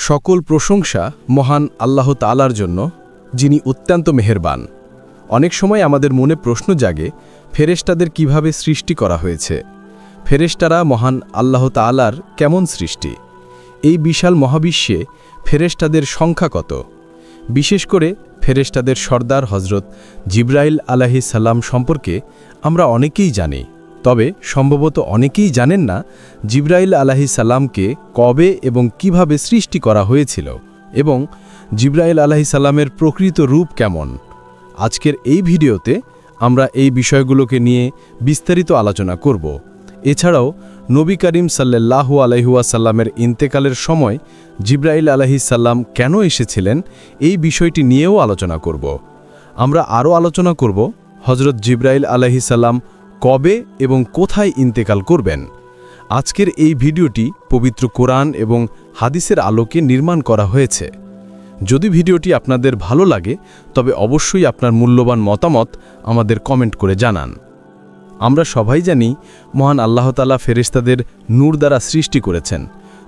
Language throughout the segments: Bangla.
সকল প্রশংসা মহান আল্লাহ তাআলার জন্য, যিনি অত্যন্ত মেহেরবান। অনেক সময় আমাদের মনে প্রশ্ন জাগে, ফেরেশতাদের কিভাবে সৃষ্টি করা হয়েছে? ফেরেশতারা মহান আল্লাহ তাআলার কেমন সৃষ্টি? এই বিশাল মহাবিশ্বে ফেরেশতাদের সংখ্যা কত? বিশেষ করে ফেরেশতাদের সর্দার হজরত জিবরাইল আলাইহিস সালাম সম্পর্কে আমরা অনেকেই জানি, তবে সম্ভবত অনেকেই জানেন না জিবরাইল আলাইহিস সালামকে কবে এবং কিভাবে সৃষ্টি করা হয়েছিল এবং জিবরাইল আলাইহিস সালামের প্রকৃত রূপ কেমন। আজকের এই ভিডিওতে আমরা এই বিষয়গুলোকে নিয়ে বিস্তারিত আলোচনা করব। এছাড়াও নবী করিম সাল্লাল্লাহু আলাইহি ওয়াসাল্লামের ইন্তেকালের সময় জিবরাইল আলাইহিস সালাম কেন এসেছিলেন এই বিষয়টি নিয়েও আলোচনা করব। আমরা আরও আলোচনা করব হজরত জিবরাইল আলাইহিস সালাম কবে এবং কোথায় ইন্তেকাল করবেন। আজকের এই ভিডিওটি পবিত্র কোরআন এবং হাদিসের আলোকে নির্মাণ করা হয়েছে। যদি ভিডিওটি আপনাদের ভালো লাগে তবে অবশ্যই আপনার মূল্যবান মতামত আমাদের কমেন্ট করে জানান। আমরা সবাই জানি মহান আল্লাহ তাআলা ফেরেশতাদের নূর দ্বারা সৃষ্টি করেছেন,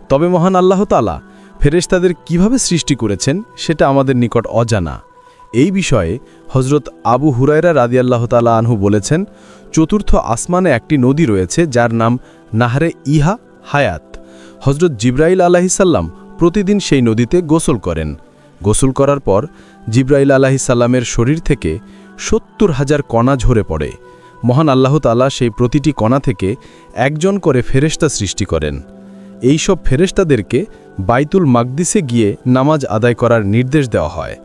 তবে মহান আল্লাহ তাআলা ফেরেশতাদের কিভাবে সৃষ্টি করেছেন সেটা আমাদের নিকট অজানা। এই বিষয়ে হজরত আবু হুরায়রা রাদিয়াল্লাহু তাআলা আনহু বলেছেন, চতুর্থ আসমানে একটি নদী রয়েছে যার নাম নাহরে ইহা হায়াত। হজরত জিবরাইল আলাইহিস সালাম প্রতিদিন সেই নদীতে গোসল করেন। গোসল করার পর জিবরাইল আলাইহিস সালামের শরীর থেকে ৭০,০০০ কণা ঝরে পড়ে। মহান আল্লাহ তাআলা সেই প্রতিটি কণা থেকে একজন করে ফেরেশতা সৃষ্টি করেন। এই সব ফেরেশতাদেরকে বাইতুল মাকদিসে গিয়ে নামাজ আদায় করার নির্দেশ দেওয়া হয়।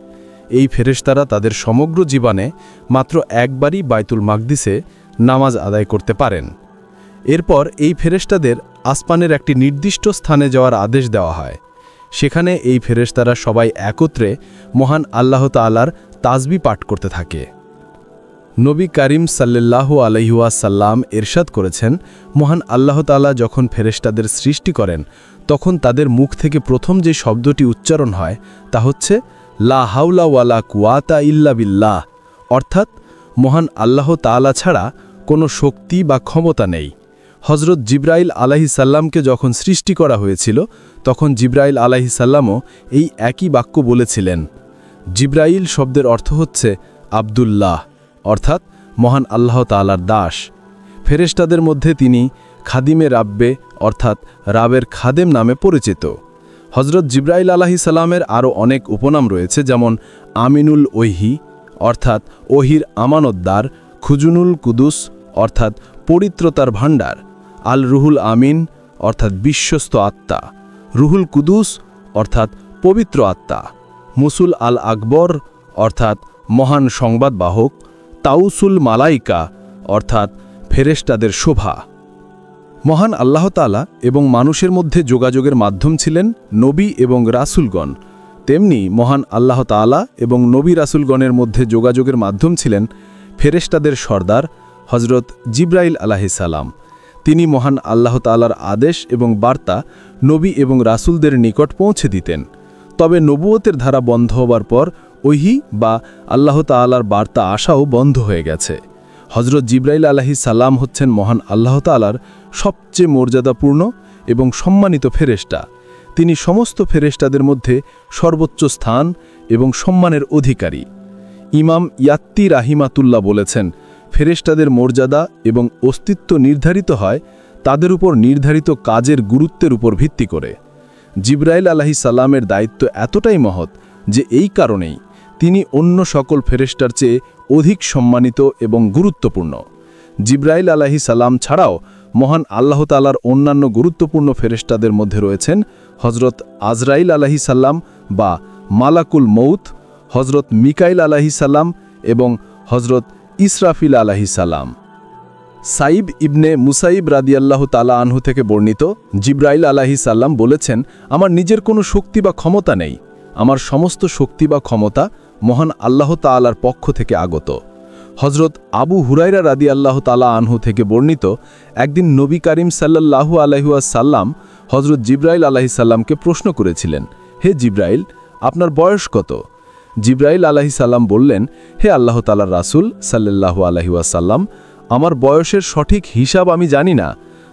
এই ফেরেশতারা তাদের সমগ্র জীবনে মাত্র একবারই বাইতুল মাকদিসে নামাজ আদায় করতে পারেন। এরপর এই ফেরেশতাদের আসমানের একটি নির্দিষ্ট স্থানে যাওয়ার আদেশ দেওয়া হয়। সেখানে এই ফেরেশতারা সবাই একত্রে মহান আল্লাহ তাআলার তাসবিহ পাঠ করতে থাকে। নবী করিম সাল্লাল্লাহু আলাইহি ওয়াসাল্লাম ইরশাদ করেছেন, মহান আল্লাহ তাআলা যখন ফেরেশতাদের সৃষ্টি করেন তখন তাদের মুখ থেকে প্রথম যে শব্দটি উচ্চারণ হয় তা হচ্ছে লা হাওলা ওয়ালা কুওয়াতা ইল্লা বিল্লাহ, অর্থাৎ মহান আল্লাহ তাআলা ছাড়া কোনো শক্তি বা ক্ষমতা নেই। হজরত জিবরাইল আলাইহিস সালামকে যখন সৃষ্টি করা হয়েছিল তখন জিবরাইল আলাইহিস সালামও এই একই বাক্য বলেছিলেন। জিবরাইল শব্দের অর্থ হচ্ছে আব্দুল্লাহ, অর্থাৎ মহান আল্লাহ তাআলার দাস। ফেরেশতাদের মধ্যে তিনি খাদিমে রাব্বে অর্থাৎ রাবের খাদেম নামে পরিচিত। হজরত জিবরাইল আলাইহিস সালামের আরও অনেক উপনাম রয়েছে, যেমন আমিনুল ওহি অর্থাৎ ওহির আমানতদার, খুজুনুল কুদুস অর্থাৎ পবিত্রতার ভাণ্ডার, আল রুহুল আমিন অর্থাৎ বিশ্বস্ত আত্মা, রুহুল কুদুস অর্থাৎ পবিত্র আত্মা, মুসুল আল আকবর অর্থাৎ মহান সংবাদবাহক, তাউসুল মালাইকা অর্থাৎ ফেরেশতাদের শোভা। মহান আল্লাহ তাআলা এবং মানুষের মধ্যে যোগাযোগের মাধ্যম ছিলেন নবী এবং রাসূলগণ, তেমনি মহান আল্লাহ তাআলা এবং নবী রাসূলগণের মধ্যে যোগাযোগের মাধ্যম ছিলেন ফেরেশতাদের সর্দার হজরত জিবরাইল আলাইহিস সালাম। তিনি মহান আল্লাহ তাআলার আদেশ এবং বার্তা নবী এবং রাসূলদের নিকট পৌঁছে দিতেন। তবে নবুয়তের ধারা বন্ধ হবার পর ওহি বা আল্লাহ তাআলার বার্তা আসাও বন্ধ হয়ে গেছে। হজরত জিবরাইল আলাইহিস সালাম হচ্ছেন মহান আল্লাহ তাআলার সবচেয়ে মর্যাদাপূর্ণ এবং সম্মানিত ফেরেশতা। তিনি সমস্ত ফেরেশতাদের মধ্যে সর্বোচ্চ স্থান এবং সম্মানের অধিকারী। ইমাম ইয়াত্তি রাহিমাতুল্লাহ বলেছেন, ফেরেশতাদের মর্যাদা এবং অস্তিত্ব নির্ধারিত হয় তাদের উপর নির্ধারিত কাজের গুরুত্বের উপর ভিত্তি করে। জিবরাইল আলাইহিস সালামের দায়িত্ব এতটাই মহৎ যে এই কারণেই তিনি অন্য সকল ফেরেশতার চেয়ে অধিক সম্মানিত এবং গুরুত্বপূর্ণ। জিবরাইল আলাইহিস সালাম ছাড়াও মহান আল্লাহ তাআলার অন্যান্য গুরুত্বপূর্ণ ফেরেশতাদের মধ্যে রয়েছেন হজরত আজরাইল আলাইহিস সালাম বা মালাকুল মউত, হজরত মিকাইল আলাইহিস সালাম এবং হজরত ইসরাফিল আলাইহিস সালাম। সাইব ইবনে মুসাইব রাদিয়াল্লাহু তাআলা আনহু থেকে বর্ণিত, জিবরাইল আলাইহিস সালাম বলেছেন, আমার নিজের কোনো শক্তি বা ক্ষমতা নেই, আমার সমস্ত শক্তি বা ক্ষমতা মহান আল্লাহ তাআলার পক্ষ থেকে আগত। হজরত আবু হুরায়রা রাদিয়াল্লাহু তাআলা আনহু থেকে বর্ণিত, একদিন নবী করিম সাল্লাল্লাহু আলাইহি ওয়াসাল্লাম হজরত জিবরাইল আলাইহিস সালামকে প্রশ্ন করেছিলেন, হে জিবরাইল, আপনার বয়স কত? জিবরাইল আলাইহিস সালাম বললেন, হে আল্লাহ তাআলার রাসূল সাল্লাল্লাহু আলাইহি ওয়াসাল্লাম, আমার বয়সের সঠিক হিসাব আমি জানি না,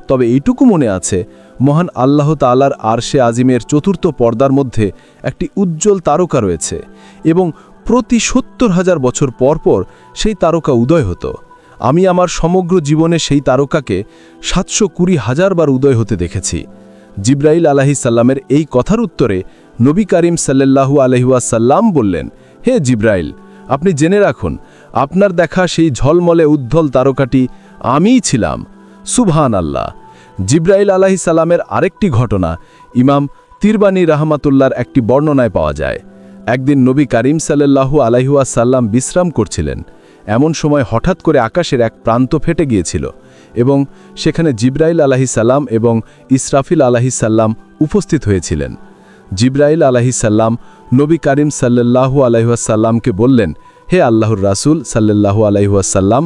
তবে এইটুকু মনে আছে মহান আল্লাহ তাআলার আরশে আজিমের চতুর্থ পর্দার মধ্যে একটি উজ্জ্বল তারকা রয়েছে এবং প্রতি ৭০,০০০ বছর পর পর সেই তারকা উদয় হতো। আমি আমার সমগ্র জীবনে সেই তারকাকে ৭২০,০০০ বার উদয় হতে দেখেছি। জিব্রাইল আলাইহিস সালামের এই কথার উত্তরে নবী করিম সাল্লাল্লাহু আলাইহি ওয়াসাল্লাম বললেন, হে জিব্রাইল, আপনি জেনে রাখুন, আপনার দেখা সেই ঝলমলে উজ্জ্বল তারকাটি আমিই ছিলাম। সুবহানাল্লাহ। জিব্রাইল আলাইহিস সালামের আরেকটি ঘটনা ইমাম তিরবানী রাহমাতুল্লাহর একটি বর্ণনায় পাওয়া যায়। একদিন নবী করিম সাল্লাল্লাহু আলাইহি ওয়াসাল্লাম বিশ্রাম করছিলেন। এমন সময় হঠাৎ করে আকাশের এক প্রান্ত ফেটে গিয়েছিল এবং সেখানে জিব্রাইল আলাইহিস সালাম এবং ইসরাফিল আলাইহিস সালাম উপস্থিত হয়েছিলেন। জিব্রাইল আলাইহিস সালাম নবী করিম সাল্লাল্লাহু আলাইহি ওয়াসাল্লামকে বললেন, হে আল্লাহর রাসূল সাল্লাল্লাহু আলাইহি ওয়াসাল্লাম,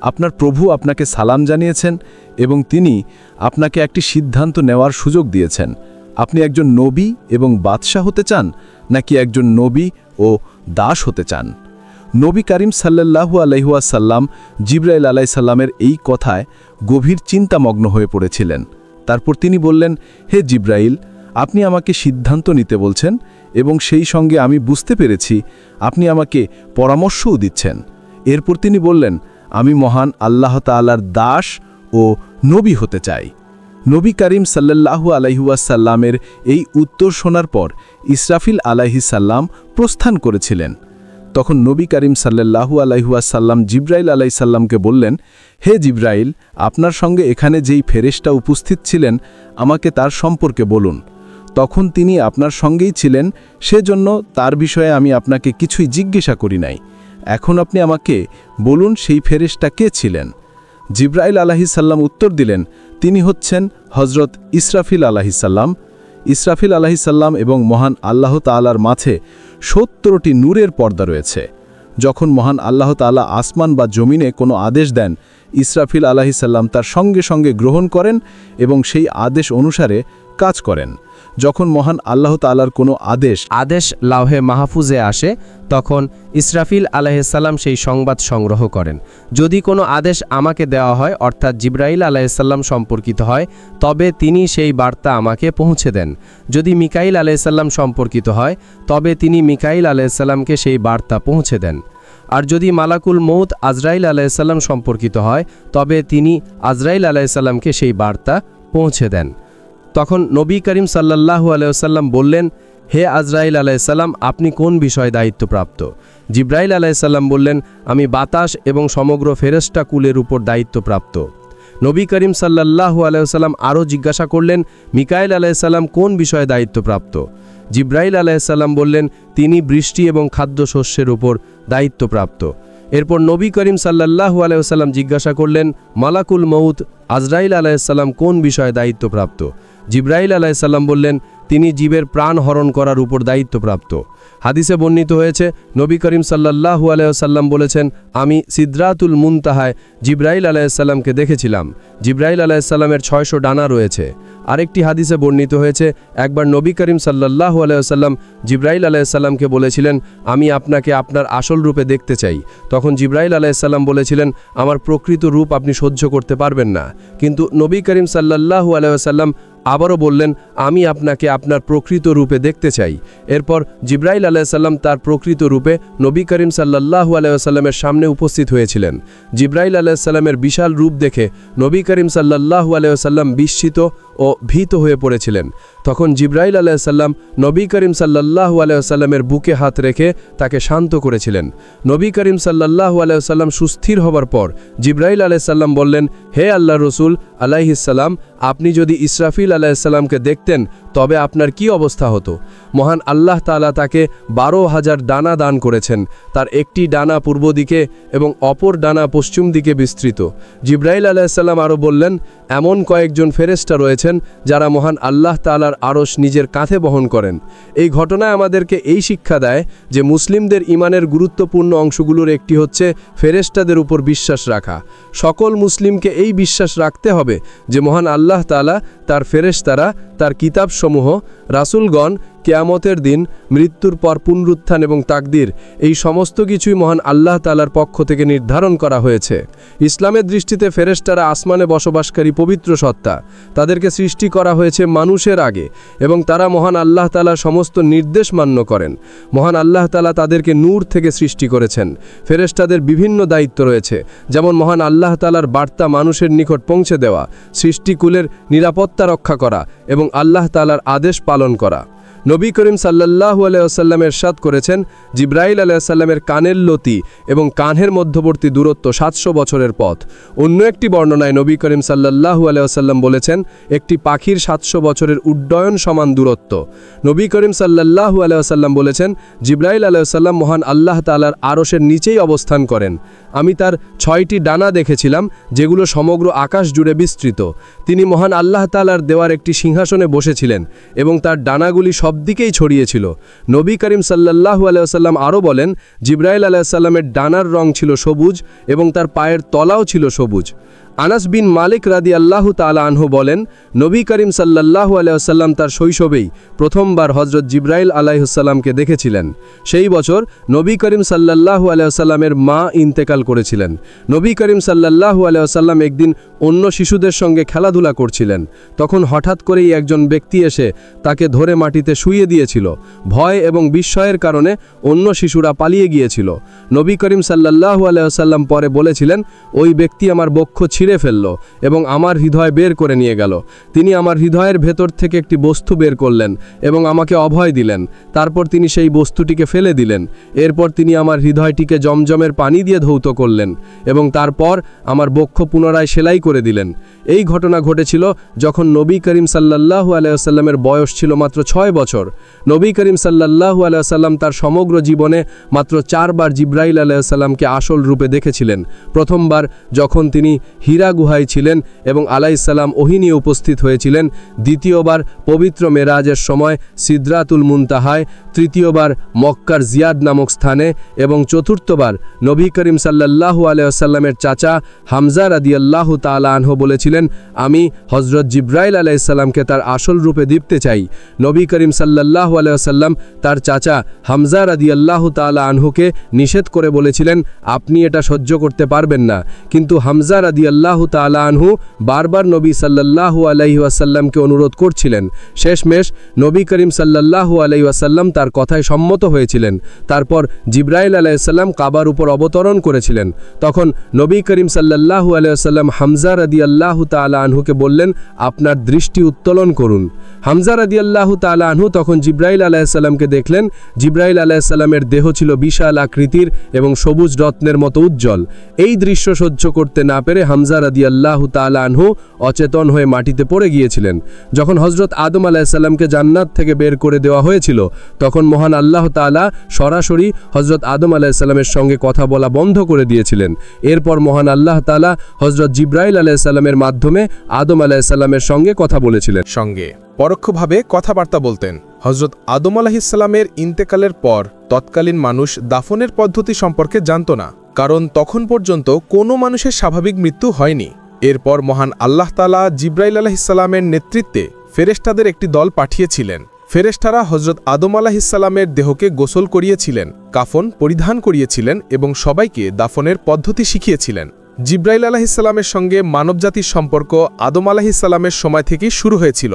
আপনার প্রভু আপনাকে সালাম জানিয়েছেন এবং তিনি আপনাকে একটি সিদ্ধান্ত নেওয়ার সুযোগ দিয়েছেন। আপনি একজন নবী এবং বাদশাহ হতে চান নাকি একজন নবী ও দাস হতে চান? নবী করিম সাল্লাল্লাহু আলাইহি ওয়াসাল্লাম জিব্রাইল আলাইহিস সালামের এই কথায় গভীর চিন্তামগ্ন হয়ে পড়েছিলেন। তারপর তিনি বললেন, হে জিব্রাইল, আপনি আমাকে সিদ্ধান্ত নিতে বলছেন এবং সেই সঙ্গে আমি বুঝতে পেরেছি আপনি আমাকে পরামর্শও দিচ্ছেন। এরপর তিনি বললেন, আমি মহান আল্লাহ তাআলার দাস ও নবী হতে চাই। নবী করিম সাল্লাল্লাহু আলাইহি ওয়াসাল্লামের এই উত্তর শোনার পর ইসরাফিল আলাইহিস সালাম প্রস্থান করেছিলেন। তখন নবী করিম সাল্লাল্লাহু আলাইহি ওয়াসাল্লাম জিব্রাইল আলাইহিস সালামকে বললেন, হে জিব্রাইল, আপনার সঙ্গে এখানে যেই ফেরেশতা উপস্থিত ছিলেন আমাকে তার সম্পর্কে বলুন। তখন তিনি আপনার সঙ্গেই ছিলেন, সেজন্য তার বিষয়ে আমি আপনাকে কিছুই জিজ্ঞাসা করি নাই। এখন আপনি আমাকে বলুন সেই ফেরেশতা কে ছিলেন? জিব্রাইল আলাইহিস সালাম উত্তর দিলেন, তিনি হচ্ছেন হযরত ইসরাফিল আলাইহিস সালাম। ইসরাফিল আলাইহিস সালাম এবং মহান আল্লাহ তাআলার মাঝে ৭০টি নূরের পর্দা রয়েছে। যখন মহান আল্লাহ তাআলা আসমান বা জমিনে কোনো আদেশ দেন, ইসরাফিল আলাইহিস সালাম তার সঙ্গে সঙ্গে গ্রহণ করেন এবং সেই আদেশ অনুসারে কাজ করেন। যখন মহান আল্লাহ তাআলার কোনো আদেশ লাওহে মাহফুজে আসে, তখন ইসরাফিল আলাইহিস সালাম সেই সংবাদ সংগ্রহ করেন। যদি কোনো আদেশ আমাকে দেওয়া হয়, অর্থাৎ জিব্রাইল আলাইহিস সালাম সম্পর্কিত হয়, তবে তিনি সেই বার্তা আমাকে পৌঁছে দেন। যদি মিকাইল আলাইহিস সালাম সম্পর্কিত হয়, তবে তিনি মিকাইল আলাইহিস সালামকে সেই বার্তা পৌঁছে দেন। আর যদি মালাকুল মউত আজরাইল আলাইহিস সালাম সম্পর্কিত হয়, তবে তিনি আজরাইল আলাইহিস সালামকে সেই বার্তা পৌঁছে দেন। তখন নবী করিম সাল্লাল্লাহু আলাইহি ওয়াসাল্লাম বললেন, হে আজরাইল আলাইহিস সালাম, আপনি কোন বিষয়ে দায়িত্বপ্রাপ্ত? জিব্রাইল আলাইহিস সালাম বললেন, আমি বাতাস এবং সমগ্র ফেরেশতা কুলের উপর দায়িত্বপ্রাপ্ত। নবী করিম সাল্লাল্লাহু আলাইহি ওয়াসাল্লাম আরও জিজ্ঞাসা করলেন, মিকাইল আলাইহিস সালাম কোন বিষয়ে দায়িত্বপ্রাপ্ত? জিব্রাইল আলাইহিস সালাম বললেন, তিনি বৃষ্টি এবং খাদ্যশস্যের উপর দায়িত্বপ্রাপ্ত। এরপর নবী করিম সাল্লাল্লাহু আলাইহি ওয়াসাল্লাম জিজ্ঞাসা করলেন, মালাকুল মউত আজরাইল আলাইহিস সালাম কোন বিষয়ে দায়িত্বপ্রাপ্ত? জিব্রাইল আলাইহিস সালাম বললেন, তিনি জীবের প্রাণ হরণ করার উপর দায়িত্বপ্রাপ্ত। হাদিসে বর্ণিত হয়েছে, নবী করিম সাল্লাল্লাহু আলাইহি ওয়াসাল্লাম বলেছেন, আমি সিদরাতুল মুনতাহায় জিব্রাইল আলাইহিস সালামকে দেখেছিলাম। জিব্রাইল আলাইহিস সালামের ৬০০ ডানা রয়েছে। আরেকটি হাদিসে বর্ণিত হয়েছে, একবার নবী করিম সাল্লাল্লাহু আলাইহি ওয়াসাল্লাম জিব্রাইল আলাইহিস সালামকে বলেছিলেন, আমি আপনাকে আপনার আসল রূপে দেখতে চাই। তখন জিব্রাইল আলাইহিস সালাম বলেছিলেন, আমার প্রকৃত রূপ আপনি সহ্য করতে পারবেন না। কিন্তু নবী করিম সাল্লাল্লাহু আলাইহি ওয়াসাল্লাম আবারও বললেন, আমি আপনাকে আপনার প্রকৃত রূপে দেখতে চাই। এরপর জিব্রাইল আলাইহিস সালাম তার প্রকৃত রূপে নবী করিম সাল্লাল্লাহু আলাইহি ওয়াসাল্লামের সামনে উপস্থিত হয়েছিলেন। জিব্রাইল আলাইহিস সালামের বিশাল রূপ দেখে নবী করিম সাল্লাল্লাহু আলাইহি ওয়াসাল্লাম বিস্মিত ও ভীত হয়ে পড়েছিলেন। তখন জিব্রাইল আলাইহিস সালাম নবী করিম সাল্লাল্লাহু আলাইহি ওয়াসাল্লামের বুকে হাত রেখে তাকে শান্ত করেছিলেন। নবী করিম সাল্লাল্লাহু আলাইহি ওয়াসাল্লাম সুস্থির হবার পর জিব্রাইল আলাইহিস সালাম বললেন, হে আল্লাহর রাসূল আলাইহিস সালাম, আপনি যদি ইসরাফিল আলাইহিস সালামকে দেখতেন তবে আপনার কি অবস্থা হতো? মহান আল্লাহ তাআলা তাকে ১২,০০০ ডানা দান করেছেন। তার একটি ডানা পূর্ব দিকে এবং অপর ডানা পশ্চিম দিকে বিস্তৃত। জিব্রাইল আলাইহিস সালাম আরও বললেন, এমন কয়েকজন ফেরেশতা রয়েছেন যারা মহান আল্লাহ তাআলার আরশ নিজের কাঁধে বহন করেন। এই ঘটনায় আমাদেরকে এই শিক্ষা দেয় যে মুসলিমদের ঈমানের গুরুত্বপূর্ণ অংশগুলোর একটি হচ্ছে ফেরেশতাদের উপর বিশ্বাস রাখা। সকল মুসলিমকে এই বিশ্বাস রাখতে হবে যে মহান আল্লাহ তাআলা, তার ফেরেশতারা, তার কিতাবসমূহ, রাসূলগণ, কিয়ামতের দিন, মৃত্যুর পর পুনরুত্থান এবং তাকদীর, এই সমস্ত কিছুই মহান আল্লাহ তাআলার পক্ষ থেকে নির্ধারণ করা হয়েছে। ইসলামের দৃষ্টিতে ফেরেশতারা আসমানে বসবাসকারী পবিত্র সত্তা। তাদেরকে সৃষ্টি করা হয়েছে মানুষের আগে এবং তারা মহান আল্লাহ তাআলার সমস্ত নির্দেশ মান্য করেন। মহান আল্লাহ তাআলা তাদেরকে নূর থেকে সৃষ্টি করেছেন। ফেরেশতাদের বিভিন্ন দায়িত্ব রয়েছে, যেমন মহান আল্লাহ তাআলার বার্তা মানুষের নিকট পৌঁছে দেওয়া, সৃষ্টিকুলের নিরাপত্তা রক্ষা করা এবং আল্লাহ তাআলার আদেশ পালন করা। নবী করিম সাল্লাল্লাহু আলাইহি ওয়াসাল্লাম ইরশাদ করেছেন, জিবরাইল আলাইহিস সালামের কানের লতি এবং কানের মধ্যবর্তী দূরত্ব 700 বছরের পথ। অন্য একটি বর্ণনায় নবী করিম সাল্লাল্লাহু আলাইহি ওয়াসাল্লাম বলেছেন, একটি পাখির 700 বছরের উড্ডয়ন সমান দূরত্ব। নবী করিম সাল্লাল্লাহু আলাইহি ওয়াসাল্লাম বলেছেন, জিবরাইল আলাইহিস সালাম মহান আল্লাহ তাআলার আরশের নিচেই অবস্থান করেন। আমি তার 6টি ডানা দেখেছিলাম, যেগুলো সমগ্র আকাশ জুড়ে বিস্তৃত। তিনি মহান আল্লাহ তাআলার দেওয়ার একটি সিংহাসনে বসেছিলেন এবং তার ডানাগুলি সব দিকেই ছড়িয়েছিল। নবী করিম সাল্লাল্লাহু আলাইহি ওয়াসাল্লাম আরও বলেন, জিবরাইল আলাইহিস সালামের ডানার রং ছিল সবুজ এবং তার পায়ের তলাও ছিল সবুজ। আনাস বিন মালিক রাদিয়াল্লাহু তাআলা আনহু বলেন, নবী করিম সাল্লাল্লাহু আলাইহি ওয়াসাল্লাম তার শৈশবেই প্রথমবার হযরত জিবরাইল আলাইহিস সালামকে দেখেছিলেন। সেই বছর নবী করিম সাল্লাল্লাহু আলাইহি ওয়াসাল্লামের মা ইন্তেকাল করেছিলেন। নবী করিম সাল্লাল্লাহু আলাইহি ওয়াসাল্লাম একদিন অন্য শিশুদের সঙ্গে খেলাধুলা করছিলেন। তখন হঠাৎ করেই একজন ব্যক্তি এসে তাকে ধরে মাটিতে শুইয়ে দিয়েছিল। ভয় এবং বিস্ময়ের কারণে অন্য শিশুরা পালিয়ে গিয়েছিল। নবী করিম সাল্লাল্লাহু আলাইহি ওয়াসাল্লাম পরে বলেছিলেন, ওই ব্যক্তি আমার বক্ষ ছিঁড়ে ফেলল এবং আমার হৃদয় বের করে নিয়ে গেল। তিনি আমার হৃদয়ের ভেতর থেকে একটি বস্তু বের করলেন এবং আমাকে অভয় দিলেন। তারপর তিনি সেই বস্তুটিকে ফেলে দিলেন। এরপর তিনি আমার হৃদয়টিকে জমজমের পানি দিয়ে ধৌত করলেন এবং তারপর আমার বক্ষ পুনরায় সেলাই করে দিলেন। এই ঘটনা ঘটেছিল যখন নবী করিম সাল্লাল্লাহু আলাইহি ওয়াসাল্লামের বয়স ছিল মাত্র 6 বছর। নবী করিম সাল্লাল্লাহু আলাইহি ওয়াসাল্লাম তার সমগ্র জীবনে মাত্র 4 বার জিবরাইল আলাইহিস সালামকে আসল রূপে দেখেছিলেন। প্রথমবার যখন তিনি হীরা গুহায় ছিলেন এবং আলাইহিস সালাম ওহী নিয়ে উপস্থিত হয়েছিলেন। দ্বিতীয়বার পবিত্র মেরাজের সময় সিদরাতুল মুনতাহায়। তৃতীয়বার মক্কার জিয়াদ নামক স্থানে এবং চতুর্থবার নবী করিম সাল্লাল্লাহু আলাইহি ওয়াসাল্লামের চাচা হামজা রাদিয়াল্লাহু তাআলা আনহু বলেছিলেন, আমি হযরত জিবরাইল আলাইহিস সালামকে তার আসল রূপে দেখতে চাই। নবী করিম সাল্লাল্লাহু আলাইহি ওয়াসাল্লাম তার চাচা হামজা রাদিয়াল্লাহু তাআলা আনহুকে নিষেধ করে বলেছিলেন, আপনি এটা সহ্য করতে পারবেন না। কিন্তু হামজা রাদিয়াল্লাহু তাআলা আনহু বারবার নবী সাল্লাল্লাহু আলাইহি ওয়াসাল্লামকে অনুরোধ করছিলেন। শেষমেশ নবী করিম সাল্লাল্লাহু আলাইহি ওয়াসাল্লাম তার কথায় সম্মত হয়েছিলেন। তারপর জিবরাইল আলাইহিস সালাম কাবার উপর অবতরণ করেছিলেন। তখন নবী করিম সাল্লাল্লাহু আলাইহি ওয়াসাল্লাম হামজা রাদিয়াল্লাহু তাআলা আনহুকে বললেন, আপনার দৃষ্টি উত্তোলন করুন। হামজা রাদিয়াল্লাহু তাআলা আনহু তখন জিবরাইল আলাইহিস সালামকে দেখলেন। জিবরাইল আলাইহিস সালামের দেহ ছিল বিশাল আকৃতির এবং সবুজ রত্নের মতো উজ্জ্বল। এই দৃশ্য সহ্য করতে না পেরে হামজা রাদিয়াল্লাহু তাআলা আনহু অচেতন হয়ে মাটিতে পড়ে গিয়েছিলেন। যখন হযরত আদম আলাইহিস সালামকে জান্নাত থেকে বের করে দেওয়া হয়েছিল, তখন মহান আল্লাহ তাআলা সরাসরি হযরত আদম আলাইহিস সালামের সঙ্গে কথা বলা বন্ধ করে দিয়েছিলেন। এরপর মহান আল্লাহ তাআলা হযরত জিবরাইল আলাইহিস সালামের মাধ্যমে আদম আলাইহিস সালামের সঙ্গে কথা বলেছিলেন। সঙ্গে পরোক্ষভাবে কথাবার্তা বলতেন। হযরত আদম আলাইহিস সালামের ইন্তেকালের পর তৎকালীন মানুষ দাফনের পদ্ধতি সম্পর্কে জানত না, কারণ তখন পর্যন্ত কোনো মানুষের স্বাভাবিক মৃত্যু হয়নি। এরপর মহান আল্লাহ তাআলা জিবরাইল আলাইহিস সালামের নেতৃত্বে ফেরেশতাদের একটি দল পাঠিয়েছিলেন। ফেরেশতারা হযরত আদম আলাইহিস সালামের দেহকে গোসল করিয়েছিলেন, কাফন পরিধান করিয়েছিলেন এবং সবাইকে দাফনের পদ্ধতি শিখিয়েছিলেন। জিবরাইল আলাইহিস সালামের সঙ্গে মানবজাতির সম্পর্ক আদম আলাইহিস সালামের সময় থেকেই শুরু হয়েছিল।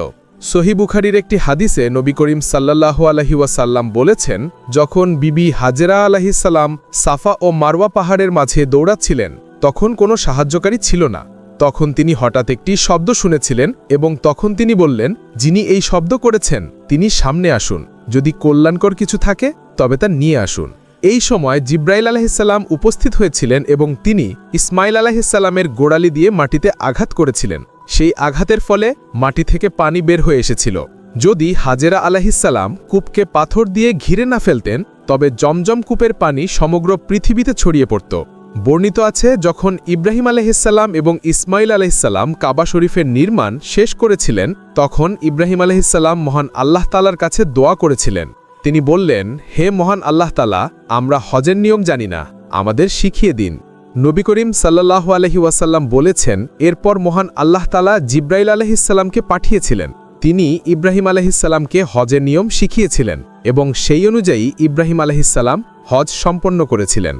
সহিহ বুখারীর একটি হাদিসে নবী করিম সাল্লাল্লাহু আলাইহি ওয়াসাল্লাম বলেছেন, যখন বিবি হাজেরা আলাইহিস সালাম সাফা ও মারওয়া পাহাড়ের মাঝে দৌড়াচ্ছিলেন, তখন কোনো সাহায্যকারী ছিল না। তখন তিনি হঠাৎ একটি শব্দ শুনেছিলেন এবং তখন তিনি বললেন, যিনি এই শব্দ করেছেন তিনি সামনে আসুন, যদি কল্যাণকর কিছু থাকে তবে তা নিয়ে আসুন। এই সময় জিবরাইল আলাইহিস সালাম উপস্থিত হয়েছিলেন এবং তিনি ইসমাইল আলাইহিস সালামের গোড়ালি দিয়ে মাটিতে আঘাত করেছিলেন। সেই আঘাতের ফলে মাটি থেকে পানি বের হয়ে এসেছিল। যদি হাজেরা আলাইহিস সালাম কূপকে পাথর দিয়ে ঘিরে না ফেলতেন, তবে জমজম কূপের পানি সমগ্র পৃথিবীতে ছড়িয়ে পড়ত। বর্ণিত আছে, যখন ইব্রাহিম আলাইহিস সালাম এবং ইসমাইল আলাইহিস সালাম কাবা শরীফের নির্মাণ শেষ করেছিলেন, তখন ইব্রাহিম আলাইহিস সালাম মহান আল্লাহ তাআলার কাছে দোয়া করেছিলেন। তিনি বললেন, হে মহান আল্লাহ তাআলা, আমরা হজের নিয়ম জানি না, আমাদের শিখিয়ে দিন। নবী করিম সাল্লাল্লাহু আলাইহি ওয়াসাল্লাম বলেছেন, এরপর মহান আল্লাহ তাআলা জিবরাইল আলাইহিস সালামকে পাঠিয়েছিলেন। তিনি ইব্রাহিম আলাইহিসসালামকে হজের নিয়ম শিখিয়েছিলেন এবং সেই অনুযায়ী ইব্রাহিম আলাইহিসসালাম হজ সম্পন্ন করেছিলেন।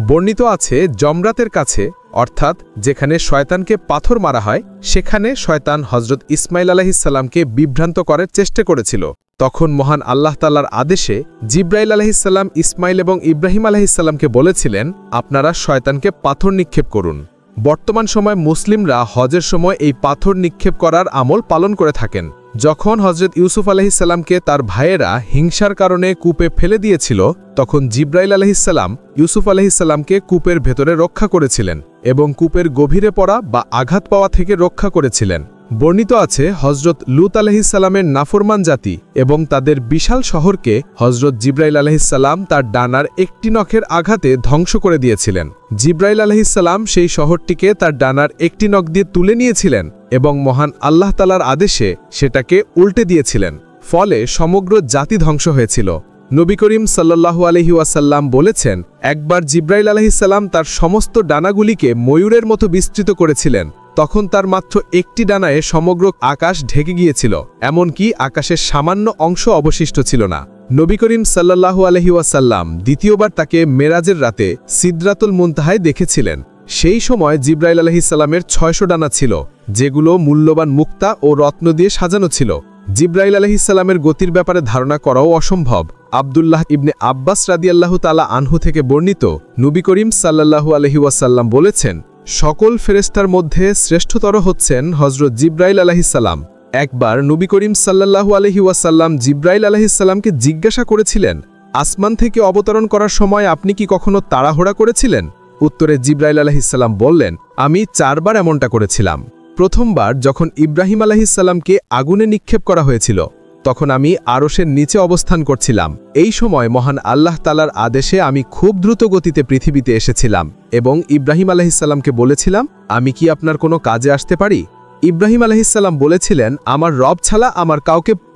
বর্ণিত আছে জমরাতের কাছে, অর্থাৎ যেখানে শয়তানকে পাথর মারা হয়, সেখানে শয়তান হজরত ইসমাইল আলাইহিসসালামকে বিভ্রান্ত করার চেষ্টা করেছিল। তখন মহান আল্লাহ তাআলার আদেশে জিব্রাইল আলাইহিসসালাম ইসমাইল এবং ইব্রাহিম আলাইহিসসালামকে বলেছিলেন, আপনারা শয়তানকে পাথর নিক্ষেপ করুন। বর্তমান সময় মুসলিমরা হজের সময় এই পাথর নিক্ষেপ করার আমল পালন করে থাকেন। যখন হজরত ইউসুফ আলাইহিসসালামকে তার ভাইয়েরা হিংসার কারণে কূপে ফেলে দিয়েছিল, তখন জিব্রাইল আলাইহিসসালাম ইউসুফ আলাইহিসসালামকে কূপের ভেতরে রক্ষা করেছিলেন এবং কূপের গভীরে পড়া বা আঘাত পাওয়া থেকে রক্ষা করেছিলেন। বর্ণিত আছে হজরত লূত আলাইহিসসালামের নাফরমান জাতি এবং তাদের বিশাল শহরকে হজরত জিব্রাইল আলাইহিসসালাম তার ডানার একটি নখের আঘাতে ধ্বংস করে দিয়েছিলেন। জিব্রাইল আলাইহিসসালাম সেই শহরটিকে তার ডানার একটি নখ দিয়ে তুলে নিয়েছিলেন এবং মহান আল্লাহ তাআলার আদেশে সেটাকে উল্টে দিয়েছিলেন। ফলে সমগ্র জাতি ধ্বংস হয়েছিল। নবী করিম সাল্লাল্লাহু আলাইহি ওয়াসাল্লাম বলেছেন, একবার জিব্রাইল আলাইহিসসালাম তার সমস্ত ডানাগুলিকে ময়ূরের মতো বিস্তৃত করেছিলেন। তখন তার মাত্র একটি ডানায় সমগ্র আকাশ ঢেকে গিয়েছিল, এমনকি আকাশের সামান্য অংশ অবশিষ্ট ছিল না। নবী করিম সাল্লাল্লাহু আলাইহি ওয়াসাল্লাম দ্বিতীয়বার তাকে মেরাজের রাতে সিদরাতুল মুনতাহায় দেখেছিলেন। সেই সময় জিব্রাইল আলাইহিসসালামের 600 ডানা ছিল, যেগুলো মূল্যবান মুক্তা ও রত্ন দিয়ে সাজানো ছিল। জিব্রাইল আলাইহিসসালামের গতির ব্যাপারে ধারণা করাও অসম্ভব। আব্দুল্লাহ ইবনে আব্বাস রাদিয়াল্লাহু তাআলা আনহু থেকে বর্ণিত, নবী করিম সাল্লাল্লাহু আলাইহি ওয়াসাল্লাম বলেছেন, সকল ফেরেশতার মধ্যে শ্রেষ্ঠতর হচ্ছেন হজরত জিব্রাইল আলাইহিসসালাম। একবার নবী করিম সাল্লাল্লাহু আলাইহি ওয়াসাল্লাম জিব্রাইল আলাইহিসসালামকে জিজ্ঞাসা করেছিলেন, আসমান থেকে অবতরণ করার সময় আপনি কি কখনো তাড়াহুড়া করেছিলেন? উত্তরে জিব্রাইল আলাইহিসসালাম বললেন, আমি 4 বার এমনটা করেছিলাম। প্রথমবার যখন ইব্রাহিম আলাইহিসসালামকে আগুনে নিক্ষেপ করা হয়েছিল, তখন আমি আরশের নিচে অবস্থান করছিলাম। এই সময় মহান আল্লাহ তাআলার আদেশে আমি খুব দ্রুত গতিতে পৃথিবীতে এসেছিলাম এবং ইব্রাহিম আলাইহিসসালামকে বলেছিলাম, আমি কি আপনার কোনো কাজে আসতে পারি? ইব্রাহিম আলাইহিসসালাম বলেছিলেন, আমার রব ছাড়া আমার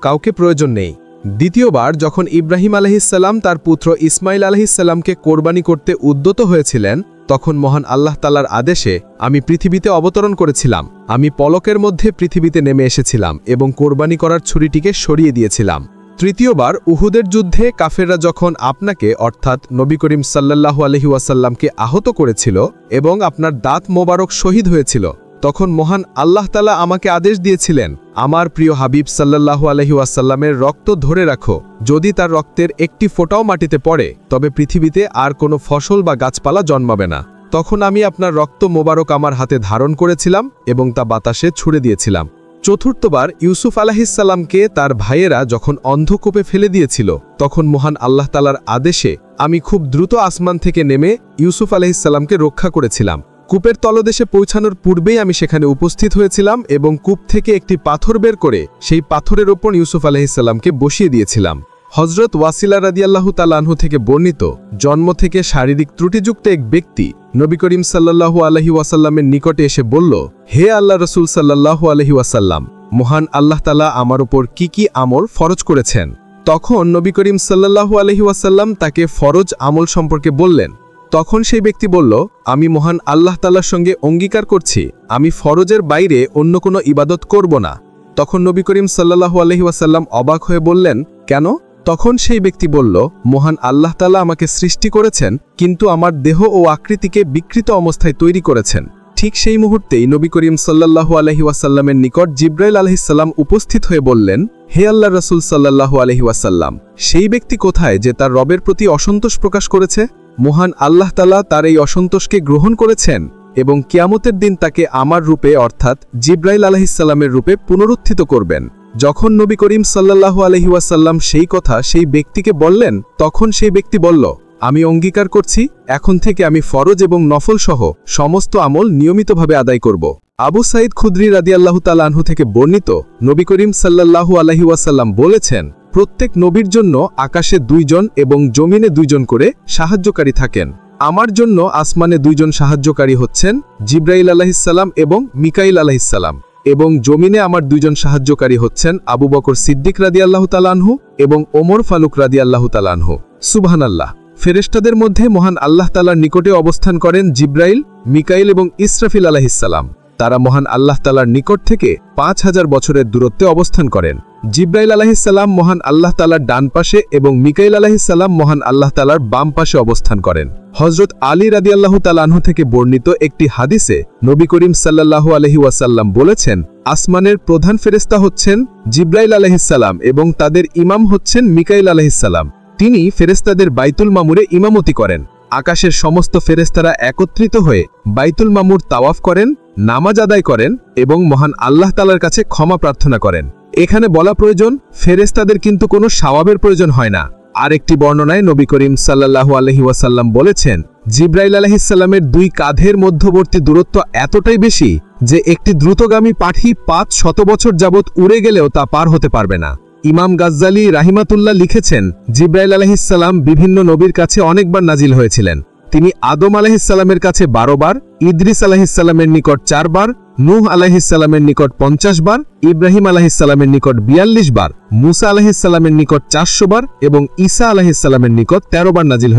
কাউকে প্রয়োজন নেই। দ্বিতীয়বার যখন ইব্রাহিম আলাইহিসসালাম তার পুত্র ইসমাইল আলাইহিসসালামকে কোরবানি করতে উদ্যত হয়েছিলেন, তখন মহান আল্লাহ তাআলার আদেশে আমি পৃথিবীতে অবতরণ করেছিলাম। আমি পলকের মধ্যে পৃথিবীতে নেমে এসেছিলাম এবং কোরবানি করার ছুরিটিকে সরিয়ে দিয়েছিলাম। তৃতীয়বার উহুদের যুদ্ধে কাফেররা যখন আপনাকে অর্থাৎ নবী করিম সাল্লাল্লাহু আলাইহি ওয়াসাল্লামকে আহত করেছিল এবং আপনার দাঁত মোবারক শহীদ হয়েছিল, তখন মহান আল্লাহ তাআলা আমাকে আদেশ দিয়েছিলেন, আমার প্রিয় হাবিব সাল্লাল্লাহু আলাইহি ওয়াসাল্লামের রক্ত ধরে রাখো। যদি তার রক্তের একটি ফোঁটাও মাটিতে পড়ে, তবে পৃথিবীতে আর কোনো ফসল বা গাছপালা জন্মাবে না। তখন আমি আপনার রক্ত মোবারক আমার হাতে ধারণ করেছিলাম এবং তা বাতাসে ছুড়ে দিয়েছিলাম। চতুর্থবার ইউসুফ আলাইহিসসালামকে তার ভাইয়েরা যখন অন্ধকূপে ফেলে দিয়েছিল, তখন মহান আল্লাহ তাআলার আদেশে আমি খুব দ্রুত আসমান থেকে নেমে ইউসুফ আলাইহিসসালামকে রক্ষা করেছিলাম। কূপের তলদেশে পৌঁছানোর পূর্বেই আমি সেখানে উপস্থিত হয়েছিলাম এবং কূপ থেকে একটি পাথর বের করে সেই পাথরের ওপর ইউসুফ আলাইহিসসালামকে বসিয়ে দিয়েছিলাম। হজরত ওয়াসিলা রাদিয়াল্লাহু তাআলা আনহু থেকে বর্ণিত, জন্ম থেকে শারীরিক ত্রুটিযুক্ত এক ব্যক্তি নবী করিম সাল্লাল্লাহু আলাইহি ওয়াসাল্লামের নিকটে এসে বলল, হে আল্লাহ রাসূল সাল্লাল্লাহু আলাইহি ওয়াসাল্লাম, মহান আল্লাহ তাআলা আমার উপর কি আমল ফরজ করেছেন? তখন নবী করিম সাল্লাল্লাহু আলাইহি ওয়াসাল্লাম তাকে ফরজ আমল সম্পর্কে বললেন। তখন সেই ব্যক্তি বলল, আমি মহান আল্লাহ তাআলার সঙ্গে অঙ্গীকার করছি, আমি ফরজের বাইরে অন্য কোনো ইবাদত করব না। তখন নবী করিম সাল্লাল্লাহু আলাইহি ওয়াসাল্লাম অবাক হয়ে বললেন, কেন? তখন সেই ব্যক্তি বলল, মহান আল্লাহ তাআলা আমাকে সৃষ্টি করেছেন, কিন্তু আমার দেহ ও আকৃতিকে বিকৃত অবস্থায় তৈরি করেছেন। ঠিক সেই মুহূর্তেই নবী করিম সাল্লাল্লাহু আলাইহি ওয়াসাল্লামের নিকট জিব্রাইল আলাইহিস সালাম উপস্থিত হয়ে বললেন, হে আল্লাহর রাসূল সাল্লাল্লাহু আলাইহি ওয়াসাল্লাম, সেই ব্যক্তি কোথায় যে তার রবের প্রতি অসন্তোষ প্রকাশ করেছে? মহান আল্লাহ তাআলা তার এই অসন্তোষকে গ্রহণ করেছেন এবং কিয়ামতের দিন তাকে আমার রূপে অর্থাৎ জিব্রাইল আলাইহিস সালামের রূপে পুনরুত্থিত করবেন। যখন নবী করিম সাল্লাল্লাহু আলাইহি ওয়াসাল্লাম সেই কথা সেই ব্যক্তিকে বললেন, তখন সেই ব্যক্তি বলল, আমি অঙ্গীকার করছি, এখন থেকে আমি ফরজ এবং নফল সহ সমস্ত আমল নিয়মিতভাবে আদায় করব। আবু সাঈদ খুদরি রাদিয়াল্লাহু তাআলা আনহু থেকে বর্ণিত, নবী করিম সাল্লাল্লাহু আলাইহি ওয়াসাল্লাম বলেছেন, প্রত্যেক নবীর জন্য আকাশে 2 জন এবং জমিনে 2 জন করে সাহায্যকারী থাকেন। আমার জন্য আসমানে 2 জন সাহায্যকারী হচ্ছেন জিব্রাইল আলাইহিস সালাম এবং মিকাইল আলাইহিস সালাম, এবং জমিনে আমার 2 জন সাহায্যকারী হচ্ছেন আবু বকর সিদ্দিক রাদিয়াল্লাহু তাআলা আনহু এবং ওমর ফারুক রাদিয়াল্লাহু তাআলা আনহু। সুবহানাল্লাহ। ফেরেশতাদের মধ্যে মহান আল্লাহ তাআলার নিকটে অবস্থান করেন জিব্রাইল, মিকাইল এবং ইসরাফিল আলাইহিস সালাম। তারা মহান আল্লাহ তাআলার নিকট থেকে 5000 বছরের দূরত্বে অবস্থান করেন। জিব্রাইল আলাইহিসসালাম মহান আল্লাহ তাআলার ডান পাশে এবং মিকাইল আলাইহিসসালাম মহান আল্লাহ তাআলার বাম পাশে অবস্থান করেন। হযরত আলী রাদিয়াল্লাহু তাআলা আনহু থেকে বর্ণিত একটি হাদিসে নবী করিম সাল্লাল্লাহু আলাইহি ওয়াসাল্লাম বলেছেন, আসমানের প্রধান ফেরেশতা হচ্ছেন জিব্রাইল আলাইহিসসালাম এবং তাদের ইমাম হচ্ছেন মিকাইল আলাইহিসসালাম। তিনি ফেরেশতাদের বাইতুল মামুরে ইমামতি করেন। আকাশের সমস্ত ফেরেশতারা একত্রিত হয়ে বাইতুল মামুর তাওয়াফ করেন, নামাজ আদায় করেন এবং মহান আল্লাহ তাআলার কাছে ক্ষমা প্রার্থনা করেন। এখানে বলা প্রয়োজন, ফেরেশতাদের কিন্তু কোনো সওয়াবের প্রয়োজন হয় না। আরেকটি বর্ণনায় নবী করিম সাল্লাল্লাহু আলাইহি ওয়াসাল্লাম বলেছেন, জিব্রাইল আলাইহিসসালামের দুই কাঁধের মধ্যবর্তী দূরত্ব এতটাই বেশি যে একটি দ্রুতগামী পাখি 500 বছর যাবৎ উড়ে গেলেও তা পার হতে পারবে না। ইমাম গাজ্জালি রাহিমাতুল্লাহ লিখেছেন, জিব্রাইল আলাইহিসসালাম বিভিন্ন নবীর কাছে অনেকবার নাজিল হয়েছিলেন। তিনি আদম আলাইহিসসালামের কাছে 12 বার, ইদ্রিস আলাইহিসসালামের নিকট 4 বার, নূহ আলাইহিসসালামের নিকট 50 বার, ইব্রাহিম আলাইহিসসালামের নিকট 42 বার, মুসা আলাইহিসসালামের নিকট 400 বার এবং ঈসা আলাইহিসসালামের নিকট 13 বার নাজিল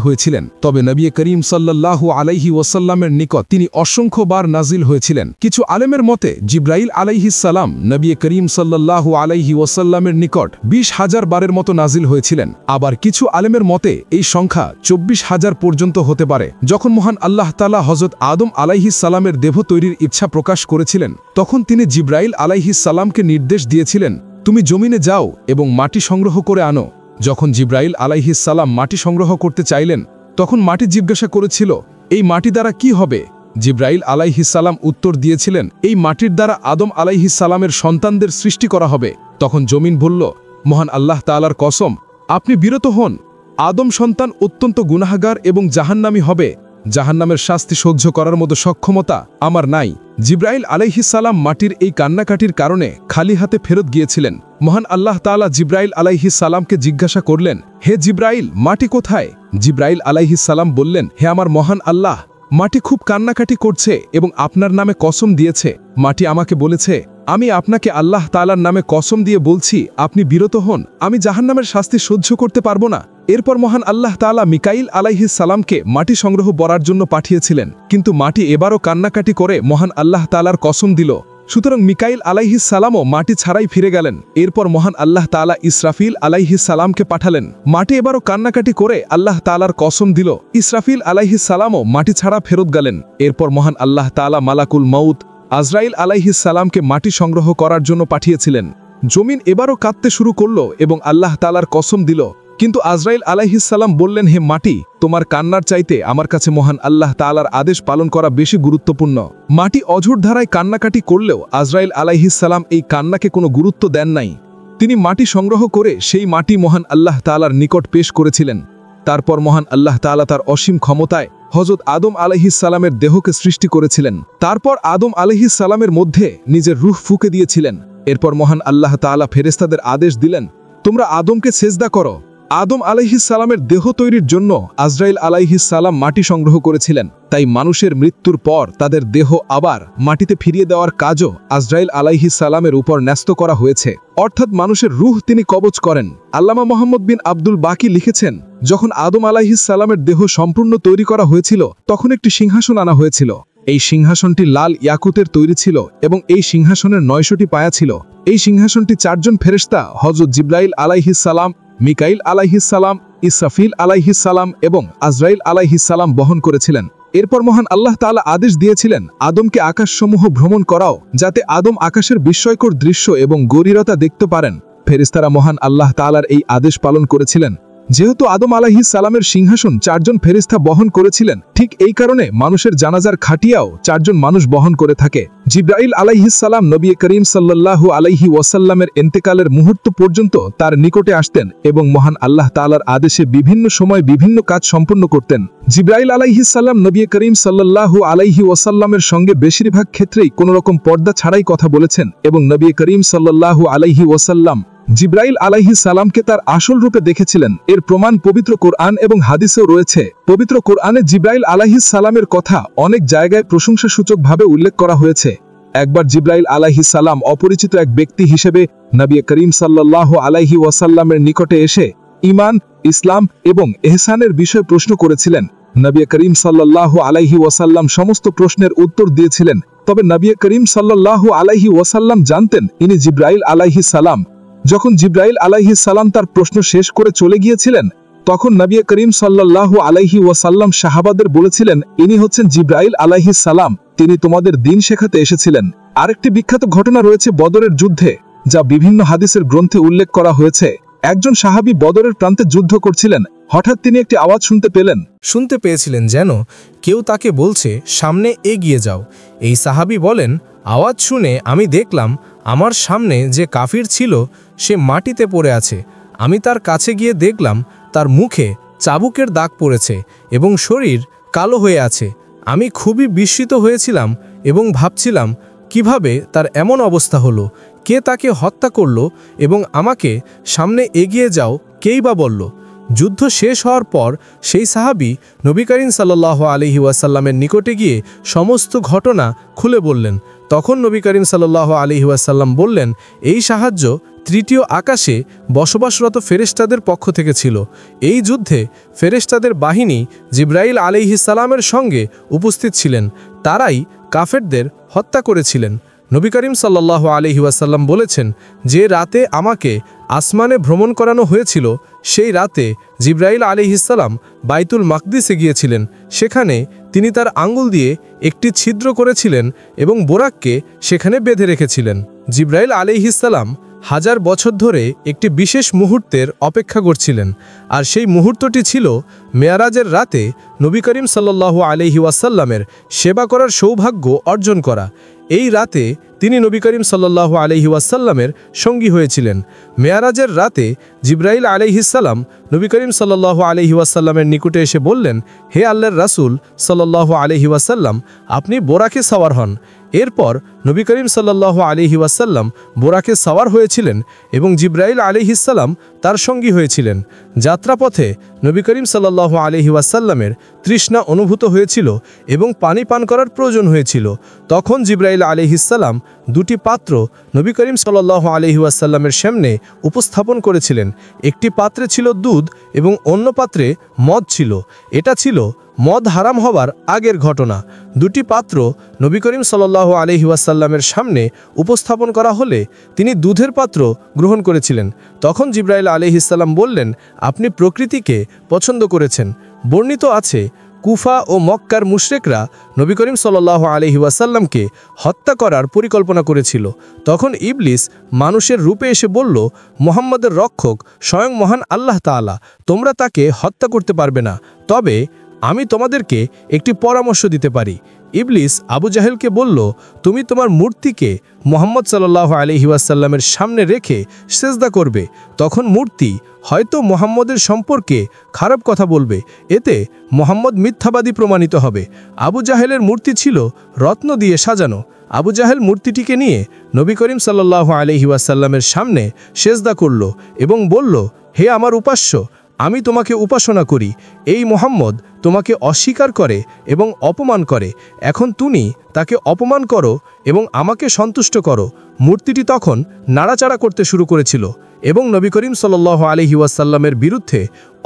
হয়েছিলেন। তবে নবী করিম সাল্লাল্লাহু আলাইহি ওয়াসাল্লামের নিকট তিনি অসংখ্যবার নাজিল হয়েছিলেন। কিছু আলেমের মতে জিব্রাইল আলাইহিসসালাম নবী করিম সাল্লাল্লাহু আলাইহি ওয়াসাল্লামের নিকট 20,000 বারের মতো নাজিল হয়েছিলেন। আবার কিছু আলেমের মতে এই সংখ্যা 24,000 পর্যন্ত হতে পারে। যখন মহান আল্লাহ তাআলা হযরত আদম আলাইহিসসালামের দেহ তৈরির ইচ্ছা প্রকাশ করেছিলেন, তখন তিনি জিব্রাইল আলাইহিসসালামকে নির্দেশ দিয়েছিলেন, তুমি জমিনে যাও এবং মাটি সংগ্রহ করে আনো। যখন জিব্রাইল আলাইহিসসালাম মাটি সংগ্রহ করতে চাইলেন, তখন মাটি জিজ্ঞাসা করেছিল, এই মাটি দ্বারা কি হবে? জিব্রাইল আলাইহিসসালাম উত্তর দিয়েছিলেন, এই মাটির দ্বারা আদম আলাইহিসসালামের সন্তানদের সৃষ্টি করা হবে। তখন জমিন বলল, মহান আল্লাহ তাআলার কসম, আপনি বিরত হন। আদম সন্তান অত্যন্ত গুনাহগার এবং জাহান্নামী হবে। জাহান্নামের শাস্তি সহ্য করার মতো সক্ষমতা আমার নাই। জিব্রাইল আলাইহিসসালাম মাটির এই কান্নাকাটির কারণে খালি হাতে ফেরত গিয়েছিলেন। মহান আল্লাহ তাআলা জিব্রাইল আলাইহিসসালামকে জিজ্ঞাসা করলেন, হে জিব্রাইল, মাটি কোথায়? জিব্রাইল আলাইহিসসালাম বললেন, হে আমার মহান আল্লাহ, মাটি খুব কান্নাকাটি করছে এবং আপনার নামে কসম দিয়েছে। মাটি আমাকে বলেছে, আমি আপনাকে আল্লাহ তাআলার নামে কসম দিয়ে বলছি, আপনি বিরত হন, আমি জাহান্নামের শাস্তি সহ্য করতে পারবো না। এরপর মহান আল্লাহ তাআলা মিকাইল আলাইহিসসালামকে মাটি সংগ্রহ করার জন্য পাঠিয়েছিলেন, কিন্তু মাটি এবারও কান্নাকাটি করে মহান আল্লাহ তাআলার কসম দিল। সুতরাং মিকাইল আলাইহিসসালামও মাটি ছাড়াই ফিরে গেলেন। এরপর মহান আল্লাহ তাআলা ইসরাফিল আলাইহিসসালামকে পাঠালেন। মাটি এবারও কান্নাকাটি করে আল্লাহ তাআলার কসম দিল। ইসরাফিল আলাইহিসসালামও মাটি ছাড়া ফেরত গেলেন। এরপর মহান আল্লাহ তাআলা মালাকুল মউত আজরাইল আলাইহিসসালামকে মাটি সংগ্রহ করার জন্য পাঠিয়েছিলেন। জমিন এবারও কাঁদতে শুরু করল এবং আল্লাহ তাআলার কসম দিল। কিন্তু আজরাইল আলাইহিসসালাম বললেন, হে মাটি, তোমার কান্নার চাইতে আমার কাছে মহান আল্লাহ তাআলার আদেশ পালন করা বেশি গুরুত্বপূর্ণ। মাটি অঝোর ধারায় কান্নাকাটি করলেও আজরাইল আলাইহিসসালাম এই কান্নাকে কোনো গুরুত্ব দেন নাই। তিনি মাটি সংগ্রহ করে সেই মাটি মহান আল্লাহ তাআলার নিকট পেশ করেছিলেন। তারপর মহান আল্লাহ তাআলা তার অসীম ক্ষমতায় হযরত আদম আলাইহিসসালামের দেহকে সৃষ্টি করেছিলেন। তারপর আদম আলাইহিসসালামের মধ্যে নিজের রূহ ফুঁকে দিয়েছিলেন। এরপর মহান আল্লাহ তাআলা ফেরেশতাদের আদেশ দিলেন, তোমরা আদমকে সেজদা করো। আদম আলাইহিসসালামের দেহ তৈরির জন্য আজরাইল আলাইহিসসালাম মাটি সংগ্রহ করেছিলেন। তাই মানুষের মৃত্যুর পর তাদের দেহ আবার মাটিতে ফিরিয়ে দেওয়ার কাজও আজরাইল আলাইহিসসালামের উপর ন্যস্ত করা হয়েছে, অর্থাৎ মানুষের রূহ তিনি কবজ করেন। আল্লামা মোহাম্মদ বিন আব্দুল বাকি লিখেছেন, যখন আদম আলাইহিসসালামের দেহ সম্পূর্ণ তৈরি করা হয়েছিল, তখন একটি সিংহাসন আনা হয়েছিল। এই সিংহাসনটি লাল ইয়াকুতের তৈরি ছিল এবং এই সিংহাসনের 900টি পায়া ছিল। এই সিংহাসনটি 4 জন ফেরেশতা হযরত জিব্রাইল আলাইহিসসালাম, মিকাইল আলাইহিসসালাম, ইসরাফিল আলাইহিসসালাম এবং আজরাইল আলাইহিসসালাম বহন করেছিলেন। এরপর মহান আল্লাহ তাআলা আদেশ দিয়েছিলেন, আদমকে আকাশসমূহ ভ্রমণ করাও, যাতে আদম আকাশের বিস্ময়কর দৃশ্য এবং গভীরতা দেখতে পারেন। ফেরেশতারা মহান আল্লাহ তাআলার এই আদেশ পালন করেছিলেন। যেহেতু আদম আলাইহিসসালামের সিংহাসন 4 জন ফেরেশতা বহন করেছিলেন, ঠিক এই কারণে মানুষের জানাজার খাটিয়াও 4 জন মানুষ বহন করে থাকে। জিব্রাইল আলাইহিসসালাম নবী করিম সাল্লাল্লাহু আলাইহি ওয়াসাল্লামের ইন্তেকালের মুহূর্ত পর্যন্ত তার নিকটে আসতেন এবং মহান আল্লাহ তাআলার আদেশে বিভিন্ন সময় বিভিন্ন কাজ সম্পন্ন করতেন। জিব্রাইল আলাইহিসসালাম নবী করিম সাল্লাল্লাহু আলাইহি ওয়াসাল্লামের সঙ্গে বেশিরভাগ ক্ষেত্রেই কোনো রকম পর্দা ছাড়াই কথা বলেছেন এবং নবী করিম সাল্লাল্লাহু আলাইহি ওয়াসাল্লাম জিব্রাইল আলাইহিসসালামকে তার আসল রূপে দেখেছিলেন। এর প্রমাণ পবিত্র কোরআন এবং হাদিসেও রয়েছে। পবিত্র কোরআনে জিব্রাইল আলাইহিসসালামের কথা অনেক জায়গায় প্রশংসাসূচকভাবে উল্লেখ করা হয়েছে। একবার জিব্রাইল আলাইহিসসালাম অপরিচিত এক ব্যক্তি হিসেবে নবী করিম সাল্লাল্লাহু আলাইহি ওয়াসাল্লামের নিকটে এসে ঈমান, ইসলাম এবং ইহসানের বিষয়ে প্রশ্ন করেছিলেন। নবী করিম সাল্লাল্লাহু আলাইহি ওয়াসাল্লাম সমস্ত প্রশ্নের উত্তর দিয়েছিলেন, তবে নবী করিম সাল্লাল্লাহু আলাইহি ওয়াসাল্লাম জানতেন ইনি জিব্রাইল আলাইহিস সালাম। যখন জিব্রাইল আলাইহিস সালাম তার প্রশ্ন শেষ করে চলে গিয়েছিলেন, তখন নবী করিম সাল্লাল্লাহু আলাইহি ওয়াসাল্লাম সাহাবাদের বলেছিলেন, ইনি হচ্ছেন জিব্রাইল আলাইহিস সালাম, তিনি তোমাদের দ্বীন শেখাতে এসেছিলেন। আরেকটি বিখ্যাত ঘটনা রয়েছে বদরের যুদ্ধে, যা বিভিন্ন হাদিসের গ্রন্থে উল্লেখ করা হয়েছে। একজন সাহাবী বদরের প্রান্তে যুদ্ধ করছিলেন। হঠাৎ তিনি একটি আওয়াজ শুনতে পেয়েছিলেন যেন কেউ তাকে বলছে, সামনে এগিয়ে যাও। এই সাহাবী বলেন, আওয়াজ শুনে আমি দেখলাম আমার সামনে যে কাফির ছিল সে মাটিতে পড়ে আছে। আমি তার কাছে গিয়ে দেখলাম তার মুখে চাবুকের দাগ পড়েছে এবং শরীর কালো হয়ে আছে। আমি খুবই বিস্মিত হয়েছিলাম এবং ভাবছিলাম কিভাবে তার এমন অবস্থা হলো, কে তাকে হত্যা করল এবং আমাকে সামনে এগিয়ে যাও কেই বা বলল। যুদ্ধ শেষ হওয়ার পর সেই সাহাবী নবী করিম সাল্লাল্লাহু আলাইহি ওয়াসাল্লামের নিকটে গিয়ে সমস্ত ঘটনা খুলে বললেন। তখন নবী করিম সাল্লাল্লাহু আলাইহি ওয়াসাল্লাম বললেন, এই সাহায্য তৃতীয় আকাশে বসবাসরত ফেরেশতাদের পক্ষ থেকে ছিল। এই যুদ্ধে ফেরেশতাদের বাহিনী জিব্রাইল আলাইহিস সালামের সঙ্গে উপস্থিত ছিলেন, তারাই কাফেরদের হত্যা করেছিলেন। নবী করিম সাল্লাল্লাহু আলাইহি ওয়াসাল্লাম বলেছেন, যে রাতে আমাকে আসমানে ভ্রমণ করানো হয়েছিল সেই রাতে জিব্রাইল আলাইহিস সালাম বাইতুল মাকদিসে গিয়েছিলেন। সেখানে তিনি তার আঙ্গুল দিয়ে একটি ছিদ্র করেছিলেন এবং বোরাককে সেখানে বেঁধে রেখেছিলেন। জিব্রাইল আলাইহিস সালাম হাজার বছর ধরে একটি বিশেষ মুহূর্তের অপেক্ষা করছিলেন, আর সেই মুহূর্তটি ছিল মেয়ারাজের রাতে নবী করিম সাল্লাল্লাহু আলাইহি ওয়াসাল্লামের সেবা করার সৌভাগ্য অর্জন করা। এই রাতে তিনি নবী করিম সাল্লাল্লাহু আলাইহি ওয়াসাল্লামের সঙ্গী হয়েছিলেন। মেয়ারাজের রাতে জিব্রাইল আলাইহিস সালাম নবী করিম সাল্লাল্লাহু আলাইহি ওয়াসাল্লামের নিকটে এসে বললেন, হে আল্লাহর রাসূল সাল্লাল্লাহু আলাইহি ওয়াসাল্লাম, আপনি বোরাকে সাওয়ার হন। এরপর নবী করিম সাল্লাল্লাহু আলাইহি ওয়াসাল্লাম বোরাকে সাওয়ার হয়েছিলেন এবং জিব্রাইল আলাইহিস সালাম তার সঙ্গী হয়েছিলেন। যাত্রাপথে নবী করিম সাল্লাল্লাহু আলাইহি ওয়াসাল্লামের তৃষ্ণা অনুভূত হয়েছিল এবং পানি পান করার প্রয়োজন হয়েছিল। তখন জিব্রাইল আলাইহিস সালাম দুটি পাত্র নবী করিম সাল্লাল্লাহু আলাইহি ওয়াসাল্লামের সামনে উপস্থাপন করেছিলেন। একটি পাত্রে ছিল দুধ এবং অন্য পাত্রে মদ ছিল। এটা ছিল মদ হারাম হবার আগের ঘটনা। দুটি পাত্র নবী করিম সাল্লাল্লাহু আলাইহি ওয়াসাল্লামের সামনে উপস্থাপন করা হলে তিনি দুধের পাত্র গ্রহণ করেছিলেন। তখন জিব্রাইল আলাইহিস সালাম বললেন, আপনি প্রকৃতিকে পছন্দ করেছেন। বর্ণিত আছে, কুফা ও মক্কার মুশরিকরা নবী করিম সাল্লাল্লাহু আলাইহি ওয়াসাল্লামকে হত্যা করার পরিকল্পনা করেছিল। তখন ইবলিস মানুষের রূপে এসে বলল, মুহাম্মদের রক্ষক স্বয়ং মহান আল্লাহ তাআলা, তোমরা তাকে হত্যা করতে পারবে না, তবে আমি তোমাদেরকে একটি পরামর্শ দিতে পারি। ইবলিস আবু জাহেলকে বলল, তুমি তোমার মূর্তিকে মুহাম্মদ সাল্লাল্লাহু আলাইহি ওয়াসাল্লামের সামনে রেখে সিজদা করবে। তখন মূর্তি হয়তো মুহাম্মদের সম্পর্কে খারাপ কথা বলবে, এতে মুহাম্মদ মিথ্যাবাদী প্রমাণিত হবে। আবু জাহেলের মূর্তি ছিল রত্ন দিয়ে সাজানো। আবু জাহেল মূর্তিটিকে নিয়ে নবী করিম সাল্লাল্লাহু আলাইহি ওয়াসাল্লামের সামনে সিজদা করল এবং বলল, হে আমার উপাস্য, আমি তোমাকে উপাসনা করি। এই মুহাম্মদ তোমাকে অস্বীকার করে এবং অপমান করে। এখন তুমি তাকে অপমান করো এবং আমাকে সন্তুষ্ট করো। মূর্তিটি তখন নাড়াচাড়া করতে শুরু করেছিল এবং নবী করিম সাল্লাল্লাহু আলাইহি ওয়াসাল্লামের বিরুদ্ধে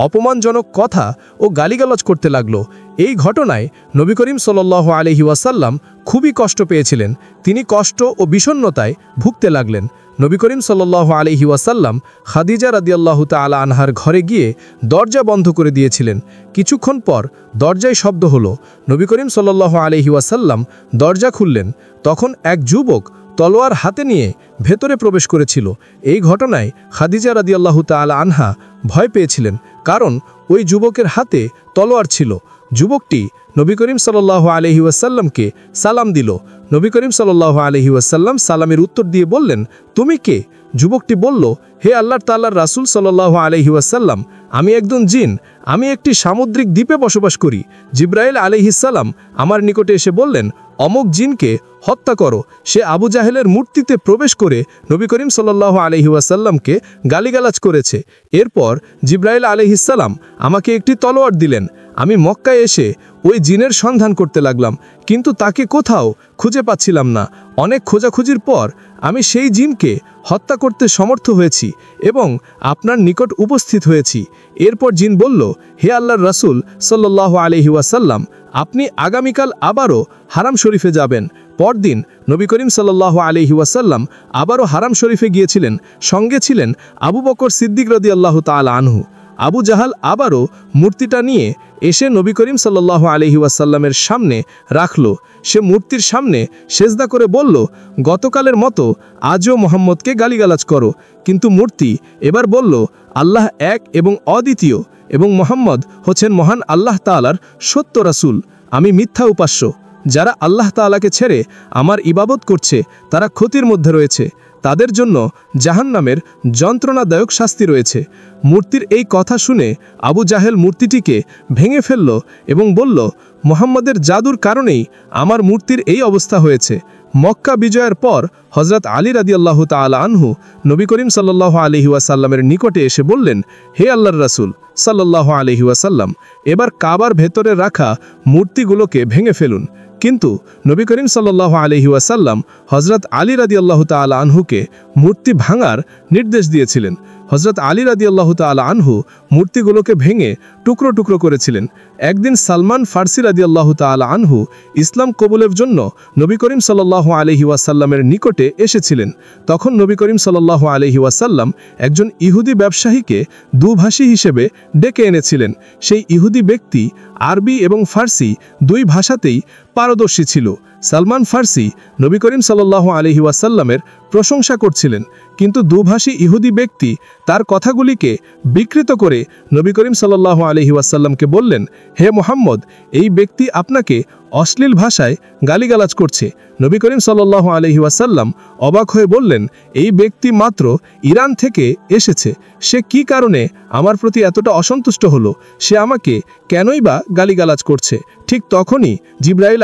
অপমানজনক কথা ও গালিগালাজ করতে লাগলো। এই ঘটনায় নবী করিম সাল্লাল্লাহু আলাইহি ওয়াসাল্লাম খুবই কষ্ট পেয়েছিলেন। তিনি কষ্ট ও বিষণ্ণতায় ভুগতে লাগলেন। নবী করিম সাল্লাল্লাহু আলাইহি ওয়াসাল্লাম খাদিজা রাদিয়াল্লাহু তাআলা আনহার ঘরে গিয়ে দরজা বন্ধ করে দিয়েছিলেন। কিছুক্ষণ পর দরজায় শব্দ হলো। নবী করিম সাল্লাল্লাহু আলাইহি ওয়াসাল্লাম দরজা খুললেন। তখন এক যুবক তলোয়ার হাতে নিয়ে ভেতরে প্রবেশ করেছিল। এই ঘটনায় খাদিজা রাদিয়াল্লাহু তাআলা আনহা ভয় পেয়েছিলেন, কারণ ওই যুবকের হাতে তলোয়ার ছিল। যুবকটি নবী করিম সাল্লাল্লাহু আলাইহি ওয়াসাল্লামকে সালাম দিল। নবী করিম সাল্লাল্লাহু আলাইহি ওয়াসাল্লাম সালামের উত্তর দিয়ে বললেন, তুমি কে? যুবকটি বলল, হে আল্লাহ তাআলার রাসূল সাল্লাল্লাহু আলাইহি ওয়াসাল্লাম, আমি একজন জিন। আমি একটি সামুদ্রিক দ্বীপে বসবাস করি। জিব্রাইল আলাইহিস সালাম আমার নিকটে এসে বললেন, অমুক জিনকে হত্যা করো। সে আবু জাহেলের মূর্তিতে প্রবেশ করে নবী করিম সাল্লাল্লাহু আলাইহি ওয়াসাল্লামকে গালিগালাজ করেছে। এরপর জিব্রাইল আলাইহিস সালাম আমাকে একটি তলোয়ার দিলেন। আমি মক্কায় এসে ওই জিনের সন্ধান করতে লাগলাম, কিন্তু তাকে কোথাও খুঁজে পাচ্ছিলাম না। অনেক খোঁজাখুঁজির পর আমি সেই জিনকে হত্যা করতে সমর্থ হয়েছি এবং আপনার নিকট উপস্থিত হয়েছি। এরপর জিন বলল, হে আল্লাহর রাসূল সাল্লাল্লাহু আলাইহি ওয়াসাল্লাম, আপনি আগামীকাল আবারও হারাম শরীফে যাবেন। পরদিন নবী করিম সাল্লাল্লাহু আলাইহি ওয়াসাল্লাম আবারও হারাম শরীফে গিয়েছিলেন। সঙ্গে ছিলেন আবু বকর সিদ্দিক রাদিয়াল্লাহু তাআলা আনহু। আবু জাহাল আবারও মূর্তিটা নিয়ে এসে নবী করিম সাল্লাল্লাহু আলাইহি ওয়াসাল্লামের সামনে রাখল। সে মূর্তির সামনে সেজদা করে বলল, গতকালের মতো আজও মোহাম্মদকে গালিগালাজ করো। কিন্তু মূর্তি এবার বলল, আল্লাহ এক এবং অদ্বিতীয় এবং মোহাম্মদ হচ্ছেন মহান আল্লাহ তাআলার সত্য রাসূল। আমি মিথ্যা উপাস্য। যারা আল্লাহ তাআলাকে ছেড়ে আমার ইবাদত করছে তারা ক্ষতির মধ্যে রয়েছে। তাদের জন্য জাহান্নামের যন্ত্রণাদায়ক শাস্তি রয়েছে। মূর্তির এই কথা শুনে আবু জাহেল মূর্তিটিকে ভেঙে ফেলল এবং বলল, মুহাম্মদের জাদুর কারণেই আমার মূর্তির এই অবস্থা হয়েছে। মক্কা বিজয়ের পর হযরত আলী রাদিয়াল্লাহু তাআলা আনহু নবী করিম সাল্লাল্লাহু আলাইহি ওয়াসাল্লামের নিকটে এসে বললেন, হে আল্লাহর রাসূল সাল্লাল্লাহু আলাইহি ওয়াসাল্লাম, এবার কাবার ভেতরে রাখা মূর্তিগুলোকে ভেঙে ফেলুন। কিন্তু নবী করিম সাল্লাল্লাহু আলাইহি ওয়াসাল্লাম হযরত আলী রাদিয়াল্লাহু তাআলা আনহুকে মূর্তি ভাঙার নির্দেশ দিয়েছিলেন। হযরত আলী রাদিয়াল্লাহু তাআলা আনহু মূর্তিগুলোকে ভেঙে টুকরো টুকরো করেছিলেন। একদিন সালমান ফার্সি রাদিয়াল্লাহু তাআলা আনহু ইসলাম কবুলের জন্য নবী করিম সাল্লাল্লাহু আলাইহি ওয়াসাল্লামের নিকটে এসেছিলেন। তখন নবী করিম সাল্লাল্লাহু আলাইহি ওয়াসাল্লাম একজন ইহুদি ব্যবসায়ীকে দুভাষী হিসেবে ডেকে এনেছিলেন। সেই ইহুদি ব্যক্তি আরবি এবং ফার্সি দুই ভাষাতেই পারদর্শী ছিল। সালমান ফার্সি নবী করিম সাল্লাল্লাহু আলাইহি ওয়াসাল্লামের প্রশংসা করছিলেন, কিন্তু দুভাষী ইহুদি ব্যক্তি তার কথাগুলিকে বিকৃত করে নবী করিম সাল্লাল্লাহু আলাইহি ওয়াসাল্লামকে বললেন, হে মুহাম্মদ, এই ব্যক্তি আপনাকে অশ্লীল ভাষায় গালিগালাজ করছে। নবী করিম সাল্লাল্লাহু আলাইহি ওয়াসাল্লাম অবাক হয়ে বললেন, এই ব্যক্তি মাত্র ইরান থেকে এসেছে, সে কি কারণে আমার প্রতি এতটা অসন্তুষ্ট হলো? সে আমাকে কেনই বা গালিগালাজ করছে? ঠিক তখনই জিবরাইল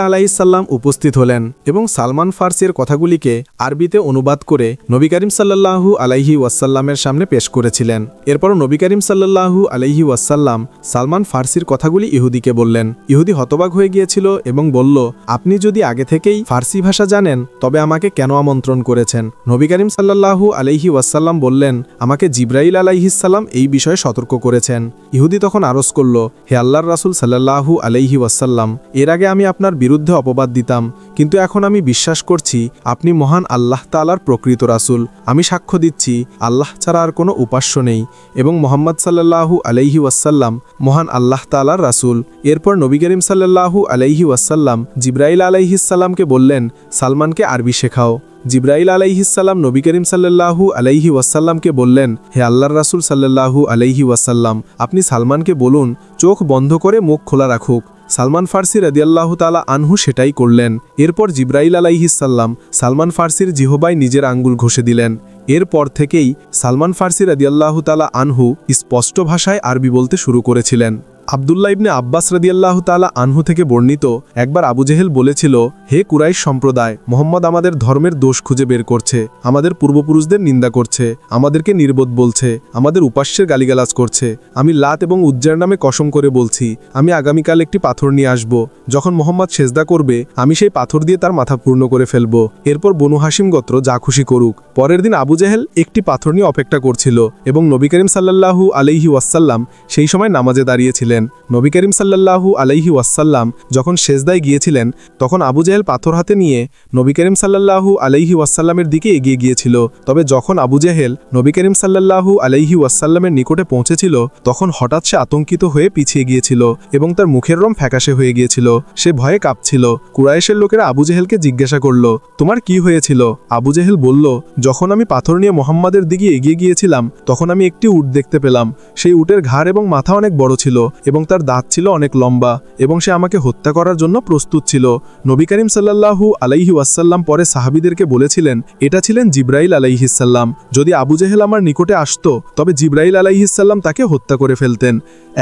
আলাইহিসসালাম উপস্থিত হলেন এবং সালমান ফার্সির কথাগুলিকে আরবিতে অনুবাদ করে নবী করিম সাল্লাল্লাহু আলাইহি ওয়াসাল্লামের সামনে পেশ করেছিলেন। এরপর নবী করিম সাল্লাল্লাহু আলাইহি ওয়াসাল্লাম সালমান ফার্সির কথাগুলি ইহুদিকে বললেন। ইহুদি হতবাক হয়ে গিয়েছিল এবং বলল, আপনি যদি আগে থেকেই ফার্সি ভাষা জানেন তবে আমাকে কেন আমন্ত্রণ করেছেন? নবী করিম সাল্লাল্লাহু আলাইহি ওয়াসাল্লাম বললেন, আমাকে জিবরাইল আলাইহিসসালাম এই বিষয়ে সতর্ক করেছেন। ইহুদি তখন আরজ করল, হে আল্লাহর রাসূল সাল্লাল্লাহু আলাইহি ওয়াসাল্লাম, এর আগে আমি আপনার বিরুদ্ধে অপবাদ দিতাম, কিন্তু এখন আমি বিশ্বাস করছি আপনি মহান আল্লাহ তাআলার প্রকৃত রাসূল। আমি সাক্ষ্য দিচ্ছি আল্লাহ ছাড়া আর কোনো উপাস্য নেই এবং মুহাম্মদ সাল্লাল্লাহু আলাইহি ওয়াসাল্লাম মহান আল্লাহ তাআলার রাসূল। এরপর নবী করিম সাল্লাল্লাহু আলাইহি ওয়াসাল্লাম জিবরাইল আলাইহিসসালামকে বললেন, সালমানকে আরবি শেখাও। জিবরাইল আলাইহিসসালাম নবী করিম সাল্লাল্লাহু আলাইহি ওয়াসাল্লামকে বললেন, হে আল্লাহর রাসূল সাল্লাল্লাহু আলাইহি ওয়াসাল্লাম, আপনি সালমানকে বলুন চোখ বন্ধ করে মুখ খোলা রাখুক। সালমান ফার্সি রাদিয়াল্লাহু তাআলা আনহু সেটাই করলেন। এরপর জিবরাইল আলাইহিসসালাম সালমান ফার্সির জিহবায় নিজের আঙ্গুল ঘষে দিলেন। এরপর থেকেই সালমান ফার্সি রাদিয়াল্লাহু তাআলা আনহু স্পষ্ট ভাষায় আরবি বলতে শুরু করেছিলেন। আব্দুল্লাহ ইবনে আব্বাস রাদিয়াল্লাহু তাআলা আনহু থেকে বর্ণিত, একবার আবু জেহেল বলেছিল, হে কুরাইশ সম্প্রদায়, মোহাম্মদ আমাদের ধর্মের দোষ খুঁজে বের করছে, আমাদের পূর্বপুরুষদের নিন্দা করছে, আমাদেরকে নির্বোধ বলছে, আমাদের উপাস্যের গালিগালাজ করছে। আমি লাত এবং উজ্জার নামে কসম করে বলছি, আমি আগামীকাল একটি পাথর নিয়ে আসব। যখন মোহাম্মদ সেজদা করবে আমি সেই পাথর দিয়ে তার মাথা পূর্ণ করে ফেলব। এরপর বনু হাশিম গোত্র যা খুশি করুক। পরের দিন আবু জেহেল একটি পাথর নিয়ে অপেক্ষা করছিল এবং নবী করিম সাল্লাল্লাহু আলাইহি ওয়াসাল্লাম সেই সময় নামাজে দাঁড়িয়েছিলেন। নবী করিম সাল্লাল্লাহু আলাইহি ওয়াসাল্লাম যখন সেজদায় গিয়েছিলেন তখন আবু জেহেল পাথর হাতে নিয়ে নবী করিম সাল্লাল্লাহু আলাইহি ওয়াসাল্লামের দিকে এগিয়ে গিয়েছিল। তবে যখন আবু জেহেল নবী করিম সাল্লাল্লাহু আলাইহি ওয়াসাল্লামের নিকটে পৌঁছেছিল তখন হঠাৎ সে আতঙ্কিত হয়ে পিছিয়ে গিয়েছিল এবং তার মুখের রং ফ্যাকাশে হয়ে গিয়েছিল। সে ভয়ে কাঁপছিল। কুরাইশের লোকেরা আবু জেহেলকে জিজ্ঞাসা করল, তোমার কি হয়েছিল? আবু জেহেল বলল, যখন আমি পাথর নিয়ে মোহাম্মদের দিকে এগিয়ে গিয়েছিলাম তখন আমি একটি উট দেখতে পেলাম। সেই উটের ঘাড় এবং মাথা অনেক বড় ছিল এবং তার দাঁত ছিল অনেক লম্বা এবং সে আমাকে হত্যা করার জন্য প্রস্তুত ছিল। নবী করিম সাল্লাল্লাহু আলাইহি ওয়াসাল্লাম পরে সাহাবীদেরকে বলেছিলেন, এটা ছিলেন জিবরাইল আলাইহিসসালাম। যদি আবু জেহেল আমার নিকটে আসতো তবে জিবরাইল আলাইহিসসালাম তাকে হত্যা করে ফেলতেন।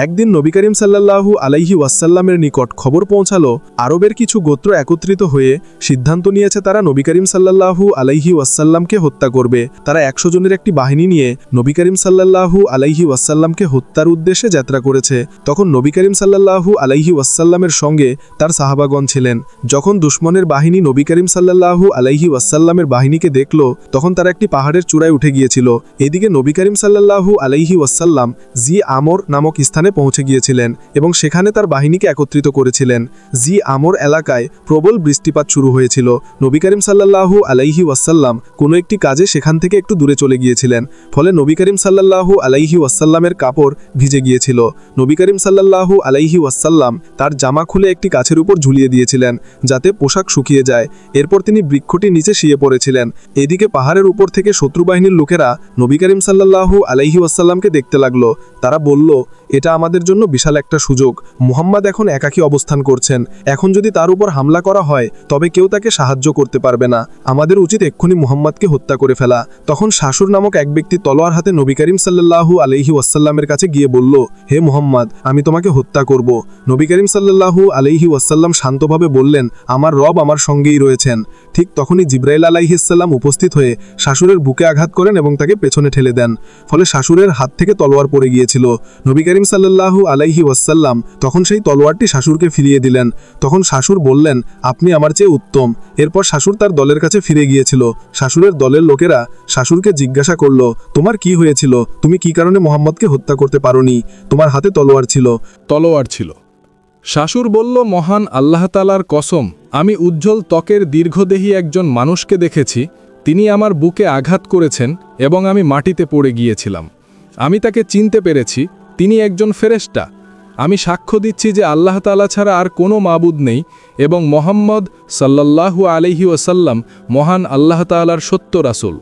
একদিন নবী করিম সাল্লাল্লাহু আলাইহি ওয়াসাল্লামের নিকট খবর পৌঁছালো আরবের কিছু গোত্র একত্রিত হয়ে সিদ্ধান্ত নিয়েছে তারা নবী করিম সাল্লাল্লাহু আলাইহি ওয়াসাল্লামকে হত্যা করবে। তারা 100 জনের একটি বাহিনী নিয়ে নবী করিম সাল্লাল্লাহু আলাইহি ওয়াসাল্লামকে হত্যার উদ্দেশ্যে যাত্রা করেছে। তখন নবী করিম সাল্লাল্লাহু আলাইহি ওয়াসাল্লামের সঙ্গে তার সাহাবাগণ ছিলেন। যখন দুশমনের বাহিনী নবী করিম সাল্লাল্লাহু আলাইহি ওয়াসাল্লামের বাহিনীকে দেখল, তখন তারা একটি পাহাড়ের চূড়ায় উঠে গিয়েছিল। এদিকে নবী করিম সাল্লাল্লাহু আলাইহি ওয়াসাল্লাম জি আমর নামক স্থানে পৌঁছে গিয়েছিলেন এবং সেখানে তার বাহিনীকে একত্রিত করেছিলেন। জি আমর এলাকায় প্রবল বৃষ্টিপাত শুরু হয়েছিল। নবী করিম সাল্লাল্লাহু আলাইহি ওয়াসাল্লাম কোনো একটি কাজে সেখান থেকে একটু দূরে চলে গিয়েছিলেন। ফলে নবী করিম সাল্লাল্লাহু আলাইহি ওয়াসাল্লামের কাপড় ভিজে গিয়েছিল। নবী করিম সাল্লাল্লাহু আলাইহি ওয়াসাল্লাম তার জামা খুলে একটি গাছের উপর ঝুলিয়ে দিয়েছিলেন যাতে পোশাক শুকিয়ে যায়। এরপর তিনি বৃক্ষটির নিচে শুয়ে পড়েছিলেন। এদিকে পাহাড়ের উপর থেকে শত্রুবাহিনীর লোকেরা নবী করিম সাল্লাল্লাহু আলাইহি ওয়াসাল্লামকে দেখতে লাগলো। তারা বলল, এটা আমাদের জন্য বিশাল একটা সুযোগ। মুহাম্মদ এখন একাকী অবস্থান করছেন। এখন যদি তার উপর হামলা করা হয় তবে কেউ তাকে সাহায্য করতে পারবে না। আমাদের উচিত এক্ষুনি মুহাম্মদকে হত্যা করে ফেলা। তখন শাশুর নামক এক ব্যক্তি তলোয়ার হাতে নবী করিম সাল্লাল্লাহু আলাইহি ওয়াসাল্লামের কাছে গিয়ে বলল, হে মুহাম্মদ, আমি তোমাকে হত্যা করব। নবী করিম সাল্লাল্লাহু আলাইহি ওয়াসাল্লাম শান্তভাবে বললেন, আমার রব আমার সঙ্গেই রয়েছেন। ঠিক তখনই জিবরাইল আলাইহিস সালাম উপস্থিত হয়ে শাশুরের বুকে আঘাত করেন এবং তাকে পেছনে ঠেলে দেন। ফলে শাশুরের হাত থেকে তলোয়ার পড়ে গিয়েছিল। নবী করিম সাল্লাল্লাহু আলাইহি ওয়াসাল্লাম তখন সেই তলোয়ারটি শাশুরকে ফিরিয়ে দিলেন। তখন শাশুর বললেন, আপনি আমার চেয়ে উত্তম। এরপর শাশুর তার দলের কাছে ফিরে গিয়েছিল। শাশুরের দলের লোকেরা শাশুরকে জিজ্ঞাসা করল, তোমার কি হয়েছিল? তুমি কি কারণে মুহাম্মদকে হত্যা করতে পারোনি? তোমার হাতে তলোয়ার ছিল। শাশুর বলল, মহান আল্লাহ তাআলার কসম, আমি উজ্জ্বল ত্বকের দীর্ঘদেহী একজন মানুষকে দেখেছি। তিনি আমার বুকে আঘাত করেছেন এবং আমি মাটিতে পড়ে গিয়েছিলাম। আমি তাকে চিনতে পেরেছি, তিনি একজন ফেরেশতা। আমি সাক্ষ্য দিচ্ছি যে আল্লাহ তাআলা ছাড়া আর কোনো মাবুদ নেই এবং মুহাম্মদ সাল্লাল্লাহু আলাইহি ওয়াসাল্লাম মহান আল্লাহ তাআলার সত্য রাসূল।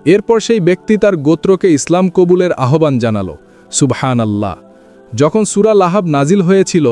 এরপর সেই ব্যক্তি তার গোত্রকে ইসলাম কবুলের আহ্বান জানালো। সুবহানাল্লাহ। যখন সূরা লাহাব নাজিল হয়েছিল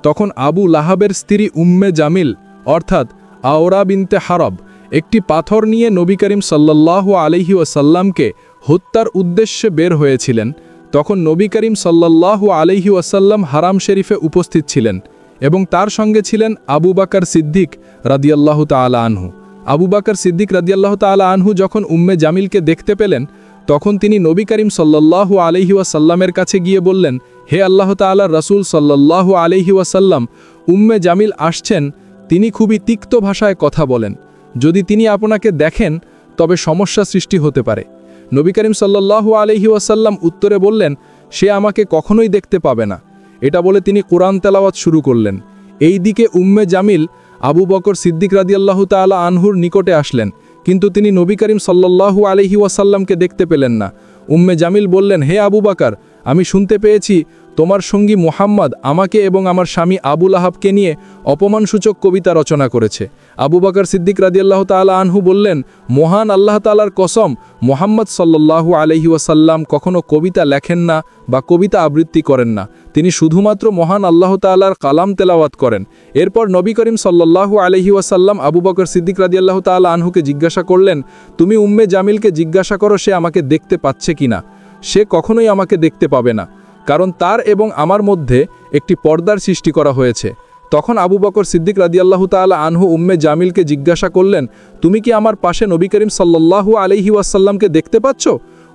তখন আবু লাহাবের স্ত্রী উম্মে জামিল অর্থাৎ আওরা বিনতে হারব একটি পাথর নিয়ে নবী করিম সাল্লাল্লাহু আলাইহি ওয়াসাল্লামকে হত্যার উদ্দেশ্যে বের হয়েছিলেন। তখন নবী করিম সাল্লাল্লাহু আলাইহি ওয়াসাল্লাম হারাম শরীফে উপস্থিত ছিলেন এবং তার সঙ্গে ছিলেন আবু বকর সিদ্দিক রাদিয়াল্লাহু তাআলা আনহু। আবু বকর সিদ্দিক রাদিয়াল্লাহু তাআলা আনহু যখন উম্মে জামিলকে দেখতে পেলেন তখন তিনি নবী করিম সাল্লাল্লাহু আলাইহি ওয়াসাল্লামের কাছে গিয়ে বললেন, হে আল্লাহ তাআলার রাসূল সাল্লাল্লাহু আলাইহি ওয়াসাল্লাম, উম্মে জামিল আসছেন। তিনি খুবই তিক্ত ভাষায় কথা বলেন। যদি তিনি আপনাকে দেখেন তবে সমস্যা সৃষ্টি হতে পারে। নবী করিম সাল্লাল্লাহু আলাইহি ওয়াসাল্লাম উত্তরে বললেন, সে আমাকে কখনোই দেখতে পাবে না। এটা বলে তিনি কোরআন তেলাওয়াত শুরু করলেন। এই দিকে উম্মে জামিল আবু বকর সিদ্দিক রাদিয়াল্লাহু তাআলা আনহুর নিকটে আসলেন, কিন্তু তিনি নবী করিম সাল্লাল্লাহু আলাইহি ওয়াসাল্লামকে দেখতে পেলেন না। উম্মে জামিল বললেন, হে আবু বকর, আমি শুনতে পেয়েছি তোমার সঙ্গী মুহাম্মদ আমাকে এবং আমার স্বামী আবু লাহাবকে নিয়ে অপমানসূচক কবিতা রচনা করেছে। আবু বকর সিদ্দিক রাদিয়াল্লাহু তাআলা আনহু বললেন, মহান আল্লাহ তাআলার কসম, মুহাম্মদ সাল্লাল্লাহু আলাইহি ওয়াসাল্লাম কখনো কবিতা লেখেন না বা কবিতা আবৃত্তি করেন না। তিনি শুধুমাত্র মহান আল্লাহ তাআলার কালাম তেলাওয়াত করেন। এরপর নবী করিম সাল্লাল্লাহু আলাইহি ওয়াসাল্লাম আবু বকর সিদ্দিক রাদিয়াল্লাহু তাআলা আনহুকে জিজ্ঞাসা করলেন, তুমি উম্মে জামিলকে জিজ্ঞাসা করো সে আমাকে দেখতে পাচ্ছে কিনা। সে কখনোই আমাকে দেখতে পাবে না, কারণ তার এবং আমার মধ্যে একটি পর্দার সৃষ্টি করা হয়েছে। তখন আবু বকর সিদ্দিক রাদিয়াল্লাহু তাআলা আনহু উম্মে জামিলকে জিজ্ঞাসা করলেন, তুমি কি আমার পাশে নবী করিম সাল্লাল্লাহু আলাইহি ওয়াসাল্লামকে দেখতে পাচ্ছ?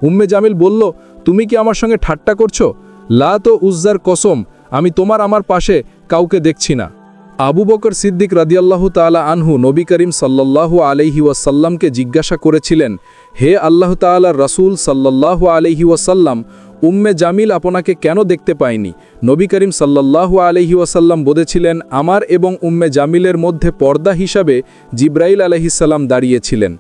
উম্মে জামিল বলল, তুমি কি আমার সঙ্গে ঠাট্টা করছো? লাত ও উজ্জার কসম, আমি আমার পাশে কাউকে দেখছি না। আবু বকর সিদ্দিক রাদিয়াল্লাহু তাআলা আনহু নবী করিম সাল্লাল্লাহু আলাইহি ওয়াসাল্লামকে জিজ্ঞাসা করেছিলেন, হে আল্লাহ তাআলার রাসূল সাল্লাল্লাহু আলাইহি ওয়াসাল্লাম, উম্মে জামিল আপনাকে কেন দেখতে পায়নি? নবী করিম সাল্লাল্লাহু আলাইহি ওয়াসাল্লাম বলেছিলেন, আমার এবং উম্মে জামিলের মধ্যে পর্দা হিসাবে জিবরাইল আলাইহিস সালাম দাঁড়িয়েছিলেন।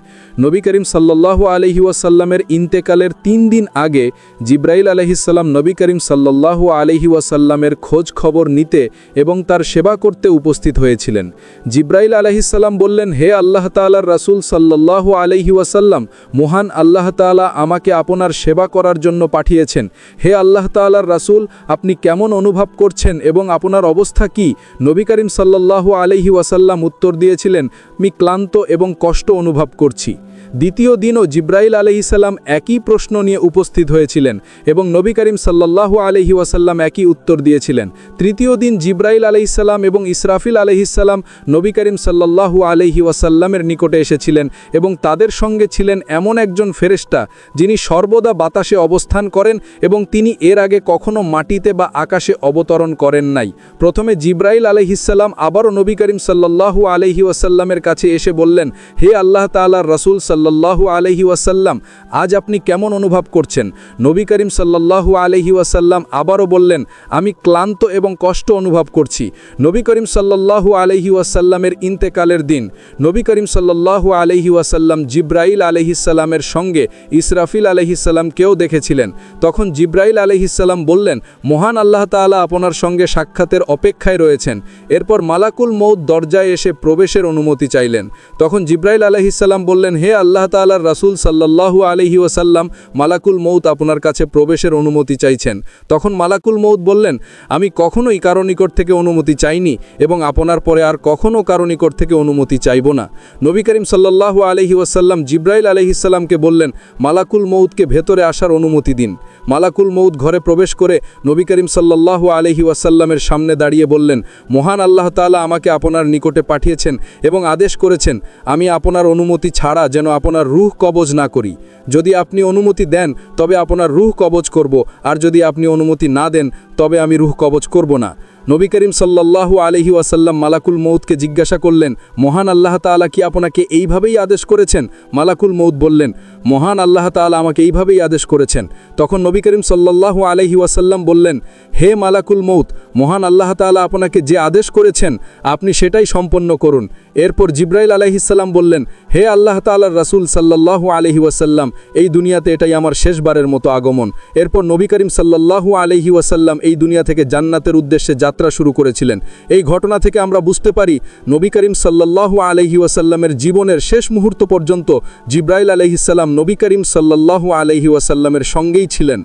নবী করিম সাল্লাল্লাহু আলাইহি ওয়াসাল্লামের ইন্তেকালের 3 দিন আগে জিবরাইল আলাইহিস সালাম নবী করিম সাল্লাল্লাহু আলাইহি ওয়াসাল্লামের খোঁজ খবর নিতে এবং তার সেবা করতে উপস্থিত হয়েছিলেন। জিবরাইল আলাইহিস সালাম বললেন, হে আল্লাহ তাআলার রাসূল সাল্লাল্লাহু আলাইহি ওয়াসাল্লাম, মহান আল্লাহ তাআলা আমাকে আপনার সেবা করার জন্য পাঠিয়েছেন। হে আল্লাহ তাআলার রাসূল, আপনি কেমন অনুভব করছেন এবং আপনার অবস্থা কি? নবী করিম সাল্লাল্লাহু আলাইহি ওয়াসাল্লাম উত্তর দিয়েছিলেন, আমি ক্লান্ত এবং কষ্ট অনুভব করছি। দ্বিতীয় দিনও জিবরাইল আলাইহিস সালাম একই প্রশ্ন নিয়ে উপস্থিত হয়েছিলেন এবং নবী করিম সাল্লাল্লাহু আলাইহি ওয়াসাল্লাম একই উত্তর দিয়েছিলেন। তৃতীয় দিন জিবরাইল আলাইহিস সালাম এবং ইসরাফিল আলাইহিস সালাম নবী করিম সাল্লাল্লাহু আলাইহি ওয়াসাল্লামের নিকটে এসেছিলেন এবং তাদের সঙ্গে ছিলেন এমন এমন একজন ফেরেশতা যিনি সর্বদা বাতাসে অবস্থান করেন এবং তিনি এর আগে কখনো মাটিতে বা আকাশে অবতরণ করেন নাই। প্রথমে জিব্রাইল আলাইহিসসালাম আবারও নবী করিম সাল্লাল্লাহু আলাইহি ওয়াসাল্লামের কাছে এসে বললেন, হে আল্লাহ তাআলার রাসূল সাল্লাল্লাহু আলাইহি ওয়াসাল্লাম, আজ আপনি কেমন অনুভব করছেন? নবী করিম সাল্লাল্লাহু আলাইহি ওয়াসাল্লাম আবারও বললেন, আমি ক্লান্ত এবং কষ্ট অনুভব করছি। নবী করিম সাল্লাল্লাহু আলাইহি ওয়াসাল্লামের ইন্তেকালের দিন নবী করিম সাল্লাল্লাহু আলাইহি ওয়াসাল্লাম জিব্রাইল আলাইহিসসালামের সঙ্গে ইসরাফিল আলাইহিসসালামকেও দেখেছিলেন। তখন জিব্রাইল আলাইহিসসালাম বললেন, মহান আল্লাহ তাআলা আপনার সঙ্গে সাক্ষাতের অপেক্ষায় রয়েছেন। এরপর মালাকুল মউত দরজায় এসে প্রবেশের অনুমতি চাইলেন। তখন জিব্রাইল আলাইহিসসালাম বললেন, হে আল্লাহ তাআলার রাসূল সাল্লাল্লাহু আলাইহি ওয়াসাল্লাম, মালাকুল মউত আপনার কাছে প্রবেশের অনুমতি চাইছেন। তখন মালাকুল মউত বললেন, আমি কখনোই কারো নিকট থেকে অনুমতি চাইনি এবং আপনার পরে আর কখনো কারো নিকট থেকে অনুমতি চাইব না। নবী করিম সাল্লাল্লাহু আলাইহি ওয়াসাল্লাম জিব্রাইল আলাইহিসসালামকে বললেন, মালাকুল মউতকে ভেতরে আসার অনুমতি দিন। মালাকুল মউত ঘরে প্রবেশ করে নবী করিম সাল্লাল্লাহু আলাইহি ওয়াসাল্লামের সামনে দাঁড়িয়ে বললেন, মহান আল্লাহ তাআলা আমাকে আপনার নিকটে পাঠিয়েছেন এবং আদেশ করেছেন আমি আপনার অনুমতি ছাড়া যেন আপনার রূহ কবজ না করি। যদি আপনি অনুমতি দেন তবে আপনার রূহ কবজ করব, আর যদি আপনি অনুমতি না দেন তবে আমি রূহ কবজ করব না। নবী করিম সাল্লাল্লাহু আলাইহি ওয়াসাল্লাম মালাকুল মউতকে জিজ্ঞাসা করলেন, মহান আল্লাহ তাআলা কি আপনাকে এইভাবেই আদেশ করেছেন? মালাকুল মউত বললেন, মহান আল্লাহ তাআলা আমাকে এইভাবেই আদেশ করেছেন। তখন নবী করিম সাল্লাল্লাহু আলাইহি ওয়াসাল্লাম বললেন, হে মালাকুল মউত, মহান আল্লাহ তাআলা আপনাকে যে আদেশ করেছেন আপনি সেটাই সম্পন্ন করুন। এরপর জিব্রাইল আলাইহিসসালাম বললেন, হে আল্লাহ তাআলার রাসূল সাল্লাল্লাহু আলাইহি ওয়াসাল্লাম, এই দুনিয়াতে এটাই আমার শেষবারের মতো আগমন। এরপর নবী করিম সাল্লাল্লাহু আলাইহি ওয়াসাল্লাম এই দুনিয়া থেকে জান্নাতের উদ্দেশ্যে যাত্রা শুরু করেছিলেন। এই ঘটনা থেকে আমরা বুঝতে পারি নবী করিম সাল্লাল্লাহু আলাইহি ওয়াসাল্লামের জীবনের শেষ মুহূর্ত পর্যন্ত জিব্রাইল আলাইহিসসালাম নবী করিম সাল্লাল্লাহু আলাইহি ওয়াসাল্লামের সঙ্গেই ছিলেন।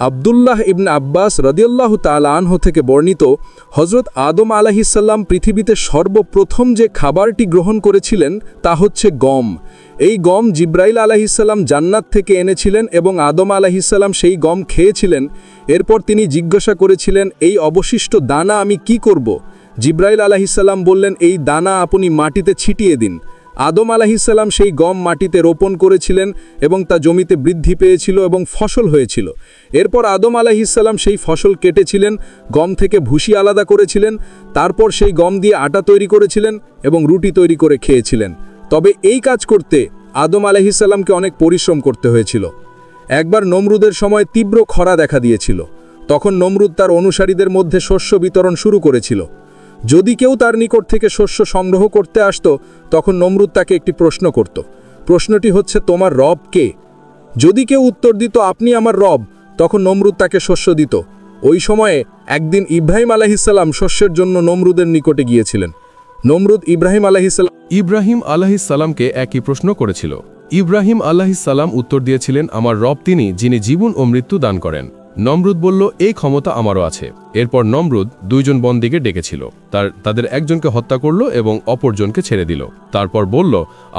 আব্দুল্লাহ ইবনে আব্বাস রাদিয়াল্লাহু তাআলা আনহু থেকে বর্ণিত, হযরত আদম আলাইহিসসালাম পৃথিবীতে সর্বপ্রথম যে খাবারটি গ্রহণ করেছিলেন তা হচ্ছে গম। এই গম জিব্রাইল আলাইহিসসালাম জান্নাত থেকে এনেছিলেন এবং আদম আলাইহিসসালাম সেই গম খেয়েছিলেন। এরপর তিনি জিজ্ঞাসা করেছিলেন, এই অবশিষ্ট দানা আমি কি করব? জিব্রাইল আলাইহিসসালাম বললেন, এই দানা আপনি মাটিতে ছিটিয়ে দিন। আদম আলাইহিসসালাম সেই গম মাটিতে রোপণ করেছিলেন এবং তা জমিতে বৃদ্ধি পেয়েছিল এবং ফসল হয়েছিল। এরপর আদম আলাইহিসসালাম সেই ফসল কেটেছিলেন, গম থেকে ভুসি আলাদা করেছিলেন, তারপর সেই গম দিয়ে আটা তৈরি করেছিলেন এবং রুটি তৈরি করে খেয়েছিলেন। তবে এই কাজ করতে আদম আলাইহিসসালামকে অনেক পরিশ্রম করতে হয়েছিল। একবার নমরুদের সময় তীব্র খরা দেখা দিয়েছিল। তখন নমরুদ তার অনুসারীদের মধ্যে শস্য বিতরণ শুরু করেছিল। যদি কেউ তার নিকট থেকে শস্য সংগ্রহ করতে আসতো তখন নমরুদ তাকে একটি প্রশ্ন করত। প্রশ্নটি হচ্ছে, তোমার রব কে? যদি কেউ উত্তর দিত, আপনি আমার রব, তখন নমরুদ তাকে শস্য দিত। ওই সময়ে একদিন ইব্রাহিম আলাইহিসসালাম শস্যের জন্য নমরুদের নিকটে গিয়েছিলেন। নমরুদ ইব্রাহিম আলাইহিসসালামকে একই প্রশ্ন করেছিল। ইব্রাহিম আলাইহিসসালাম উত্তর দিয়েছিলেন, আমার রব তিনি যিনি জীবন ও মৃত্যু দান করেন। নমরুদ বলল, এই ক্ষমতা আমারও আছে। এরপর নমরুদ দুইজন বন্দীকে ডেকেছিল। তাদের একজনকে হত্যা করল এবং অপরজনকে ছেড়ে দিল। তারপর বলল,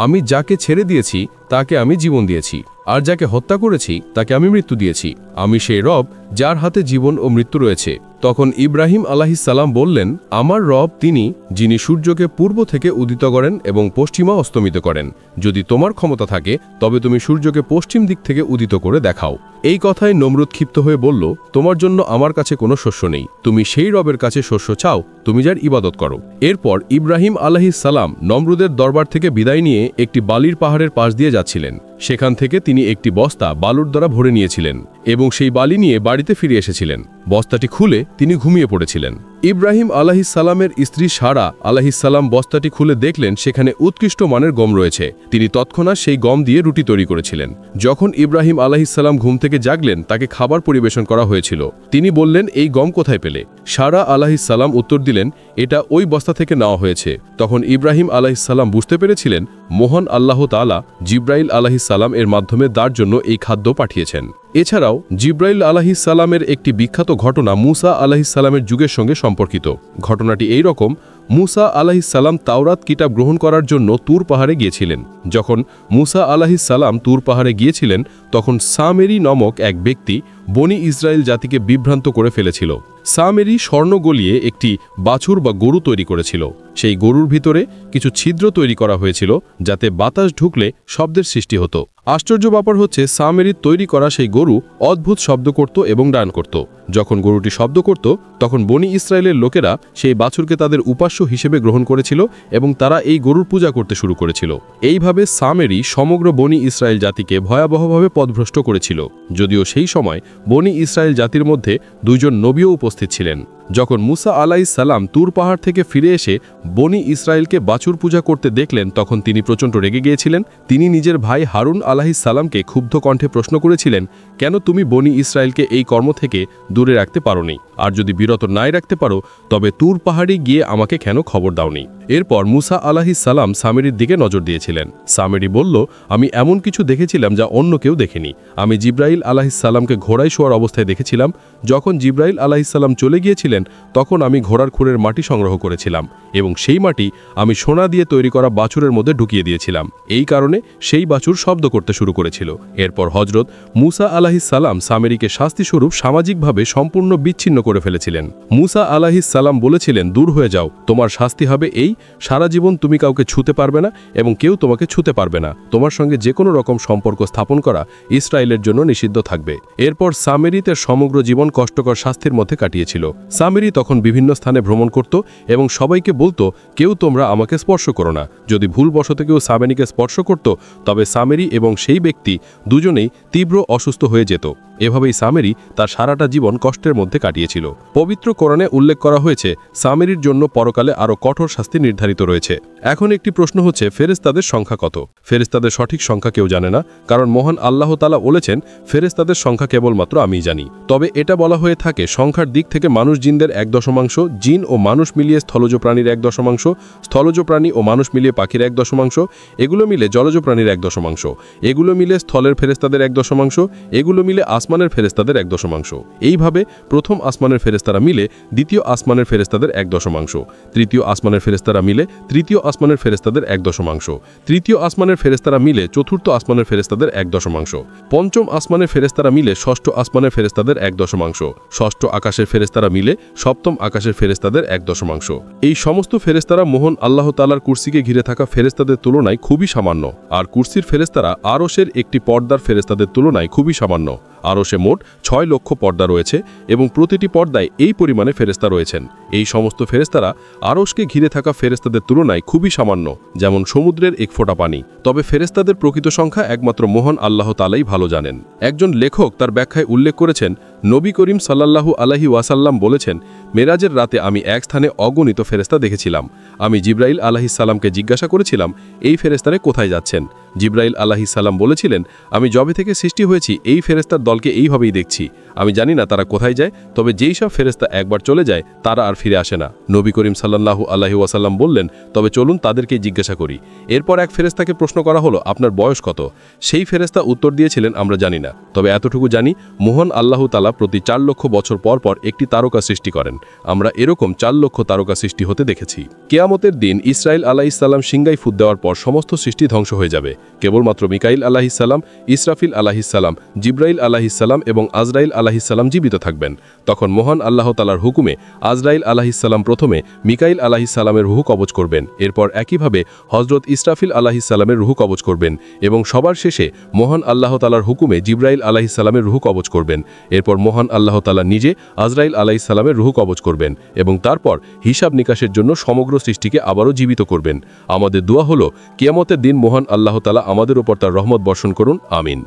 আমি যাকে ছেড়ে দিয়েছি তাকে আমি জীবন দিয়েছি, আর যাকে হত্যা করেছি তাকে আমি মৃত্যু দিয়েছি। আমি সেই রব যার হাতে জীবন ও মৃত্যু রয়েছে। তখন ইব্রাহিম আলাইহিসসালাম বললেন, আমার রব তিনি যিনি সূর্যকে পূর্ব থেকে উদিত করেন এবং পশ্চিমা অস্তমিত করেন। যদি তোমার ক্ষমতা থাকে তবে তুমি সূর্যকে পশ্চিম দিক থেকে উদিত করে দেখাও। এই কথায় নমরুদ ক্ষিপ্ত হয়ে বলল, তোমার জন্য আমার কাছে কোনো শস্য নেই, তুমি সেই রবের কাছে শস্য চাও, তুমি যার ইবাদত করো। এরপর ইব্রাহিম আলাইহিসসালাম নমরুদের দরবার থেকে বিদায় নিয়ে একটি বালির পাহাড়ের পাশ দিয়ে যাচ্ছিলেন। সেখান থেকে তিনি একটি বস্তা বালুর দ্বারা ভরে নিয়েছিলেন এবং সেই বালি নিয়ে বাড়িতে ফিরে এসেছিলেন। বস্তাটি খুলে তিনি ঘুমিয়ে পড়েছিলেন। ইব্রাহিম আলাইহিসসালামের স্ত্রী সারা আলাইহিসসালাম বস্তাটি খুলে দেখলেন সেখানে উৎকৃষ্ট মানের গম রয়েছে। তিনি তৎক্ষণাৎ সেই গম দিয়ে রুটি তৈরি করেছিলেন। যখন ইব্রাহিম আলাইহিসসালাম ঘুম থেকে জাগলেন তাকে খাবার পরিবেশন করা হয়েছিল। তিনি বললেন, এই গম কোথায় পেলে? সারা আলাইহিসসালাম উত্তর দিলেন, এটা ওই বস্তা থেকে নেওয়া হয়েছে। তখন ইব্রাহিম আলাইহিসসালাম বুঝতে পেরেছিলেন মহান আল্লাহ তাআলা জিব্রাইল আলাইহিসসালাম এর মাধ্যমে তার জন্য এই খাদ্য পাঠিয়েছেন। এছাড়াও জিব্রাইল আলাইহিসসালামের একটি বিখ্যাত ঘটনা মুসা আলাইহিসসালামের যুগের সঙ্গে সম্পর্কিত। ঘটনাটি এই রকম, মুসা আলাইহিসসালাম তাওরাত কিতাব গ্রহণ করার জন্য তুর পাহাড়ে গিয়েছিলেন। যখন মুসা আলাইহিসসালাম তুর পাহাড়ে গিয়েছিলেন তখন সামেরি নামক এক ব্যক্তি বনি ইসরায়েল জাতিকে বিভ্রান্ত করে ফেলেছিল। সামেরি স্বর্ণ গলিয়ে একটি বাছুর বা গরু তৈরি করেছিল। সেই গরুর ভিতরে কিছু ছিদ্র তৈরি করা হয়েছিল যাতে বাতাস ঢুকলে শব্দের সৃষ্টি হতো। আশ্চর্য ব্যাপার হচ্ছে সামেরির তৈরি করা সেই গরু অদ্ভুত শব্দ করত এবং ডান করত। যখন গরুটি শব্দ করত তখন বনি ইসরায়েলের লোকেরা সেই বাছুরকে তাদের উপাস্য হিসেবে গ্রহণ করেছিল এবং তারা এই গরুর পূজা করতে শুরু করেছিল। এইভাবে সামেরি সমগ্র বনি ইসরায়েল জাতিকে ভয়াবহভাবে পথভ্রষ্ট করেছিল। যদিও সেই সময় বনি ইসরায়েল জাতির মধ্যে দুইজন নবীও উপস্থিত ছিলেন। যখন মুসা আলাইহিস সালাম তুর পাহাড় থেকে ফিরে এসে বনি ইসরায়েলকে বাছুর পূজা করতে দেখলেন তখন তিনি প্রচণ্ড রেগে গিয়েছিলেন। তিনি নিজের ভাই হারুন আলাইহিস সালামকে ক্ষুব্ধ কণ্ঠে প্রশ্ন করেছিলেন, কেন তুমি বনি ইসরায়েলকে এই কর্ম থেকে দূরে রাখতে পারোনি? আর যদি বিরত নাই রাখতে পারো তবে তুর পাহাড়ে গিয়ে আমাকে কেন খবর দাওনি? এরপর মুসা আলাইহিস সালাম সামেরির দিকে নজর দিয়েছিলেন। সামেরি বলল, আমি এমন কিছু দেখেছিলাম যা অন্য কেউ দেখেনি। আমি জিব্রাইল আলাইহিস সালামকে ঘোড়ায় শোয়ার অবস্থায় দেখেছিলাম। যখন জিব্রাইল আলাইহিস সালাম চলে গিয়েছিলেন তখন আমি ঘোড়ার খুরের মাটি সংগ্রহ করেছিলাম এবং সেই মাটি আমি সোনা দিয়ে তৈরি করা বাছুরের মধ্যে ঢুকিয়ে দিয়েছিলাম। এই কারণে সেই বাছুর শব্দ করতে শুরু করেছিল। এরপর হজরত মুসা আলাইহিস সালাম সামেরিকে শাস্তিস্বরূপ সামাজিকভাবে সম্পূর্ণ বিচ্ছিন্ন করে ফেলেছিলেন। মুসা আলাইহিস সালাম বলেছিলেন, দূর হয়ে যাও, তোমার শাস্তি হবে এই, সারা জীবন তুমি কাউকে ছুঁতে পারবে না এবং কেউ তোমাকে ছুঁতে পারবে না। তোমার সঙ্গে যে কোনো রকম সম্পর্ক স্থাপন করা ইসরায়েলের জন্য নিষিদ্ধ থাকবে। এরপর সামেরিতে সমগ্র জীবন কষ্টকর শাস্তির মধ্যে কাটিয়েছিল। সামেরি তখন বিভিন্ন স্থানে ভ্রমণ করত এবং সবাইকে বলতো, কেউ তোমরা আমাকে স্পর্শ করো না। যদি ভুলবশত কেউ সামেরিকে স্পর্শ করত তবে সামেরি এবং সেই ব্যক্তি দুজনেই তীব্র অসুস্থ হয়ে যেত। এভাবেই সামেরি তার সারাটা জীবন কষ্টের মধ্যে কাটিয়েছিল। পবিত্র কোরআনে উল্লেখ করা হয়েছে সামেরির জন্য পরকালে আরও কঠোর শাস্তি নির্ধারিত রয়েছে। এখন একটি প্রশ্ন হচ্ছে, ফেরেশতাদের সংখ্যা কত? ফেরেশতাদের সঠিক সংখ্যা কেউ জানে না, কারণ মহান আল্লাহ তাআলা বলেছেন ফেরেশতাদের সংখ্যা কেবলমাত্র আমিই জানি। তবে এটা বলা হয়ে থাকে সংখ্যার দিক থেকে মানুষ জিনদের 1/, জিন ও মানুষ মিলিয়ে স্থলজ প্রাণীর 1/, স্থলজ প্রাণী ও মানুষ মিলিয়ে পাখির 1/, এগুলো মিলে জলজ প্রাণীর 1/, এগুলো মিলে স্থলের ফেরেশতাদের 1/, এগুলো মিলে আসমানের ফেরেশতাদের 1/। এইভাবে প্রথম আসমানের ফেরেশতারা মিলে দ্বিতীয় আসমানের ফেরেশতাদের 1/, তৃতীয় আসমানের ফেরেশতারা মিলে তৃতীয় আসমানের ফেরেশতাদের 1/, তৃতীয় আসমানের ফেরেশতারা মিলে চতুর্থ আসমানের ফেরেশতাদের 1/, পঞ্চম আসমানের ফেরেশতারা মিলে ষষ্ঠ আসমানের ফেরেশতাদের 1/, ষষ্ঠ আকাশের ফেরেশতারা মিলে সপ্তম আকাশের ফেরেশতাদের 1/। এই সমস্ত ফেরেশতারা মহান আল্লাহ তাআলার কুরসিকে ঘিরে থাকা ফেরেশতাদের তুলনায় খুবই সামান্য, আর কুরসির ফেরেশতারা আরশের একটি পর্দার ফেরেশতাদের তুলনায় খুবই সামান্য। আরশে মোট 6 লক্ষ পর্দা রয়েছে এবং প্রতিটি পর্দায় এই পরিমাণে ফেরেশতা রয়েছেন। এই সমস্ত ফেরেশতারা আরশকে ঘিরে থাকা ফেরেশতাদের তুলনায় খুবই সামান্য, যেমন সমুদ্রের এক ফোঁটা পানি। তবে ফেরেশতাদের প্রকৃত সংখ্যা একমাত্র মহান আল্লাহ তাআলাই ভালো জানেন। একজন লেখক তার ব্যাখ্যায় উল্লেখ করেছেন, নবী করিম সাল্লাল্লাহু আলাইহি ওয়াসাল্লাম বলেছেন, মেরাজের রাতে আমি এক স্থানে অগণিত ফেরেশতা দেখেছিলাম। আমি জিব্রাইল আলাইহিস সালামকে জিজ্ঞাসা করেছিলাম, এই ফেরেশতারা কোথায় যাচ্ছেন? জিব্রাইল আলাইহিস সালাম বলেছিলেন, আমি যবে থেকে সৃষ্টি হয়েছি এই ফেরেশতার দলকে এইভাবেই দেখছি। আমি জানি না তারা কোথায় যায়, তবে যেই সব ফেরেশতা একবার চলে যায় তারা আর ফিরে আসে না। নবী করিম সাল্লাল্লাহু আলাইহি ওয়াসাল্লাম বললেন, তবে চলুন তাদেরকেই জিজ্ঞাসা করি। এরপর এক ফেরেশতাকে প্রশ্ন করা হলো, আপনার বয়স কত? সেই ফেরেশতা উত্তর দিয়েছিলেন, আমরা জানি না, তবে এতটুকু জানি মহান আল্লাহ তাআলা প্রতি 4 লক্ষ বছর পর পর একটি তারকা সৃষ্টি করেন। আমরা এরকম 4 লক্ষ তারকা সৃষ্টি হতে দেখেছি। কিয়ামতের দিন ইসরাইল আলাইহিস সালাম সিংগাই ফুৎ দেওয়ার পর সমস্ত সৃষ্টি ধ্বংস হয়ে যাবে। কেবলমাত্র মিকাইল আলাইহিস সালাম, ইসরাফিল আলাইহিস সালাম, জিব্রাইল আলাইহিস সালাম এবং আজরাইল আলাইহিস সালাম জীবিত থাকবেন। তখন মহান আল্লাহ তাআলার হুকুমে আজরাইল আলাইহিস সালাম প্রথমে মিকাইল আলাইহিস সালামের রূহ কবজ করবেন, এরপর একইভাবে হযরত ইসরাফিল আলাইহিস সালামের রূহ কবজ করবেন এবং সবার শেষে মহান আল্লাহ তাআলার হুকুমে জিব্রাইল আলাইহিস সালামের রূহ কবজ করবেন। এরপর মহান আল্লাহ তাআলা নিজে আজরাইল আলাইহিস সালামের রূহ কবজ করবেন এবং তারপর হিসাব নিকাশের জন্য সমগ্র সৃষ্টিকে আবারও জীবিত করবেন। আমাদের দোয়া হলো কিয়ামতের দিন মহান আল্লাহ তাআলা আমাদের উপর তার রহমত বর্ষণ করুন, আমিন।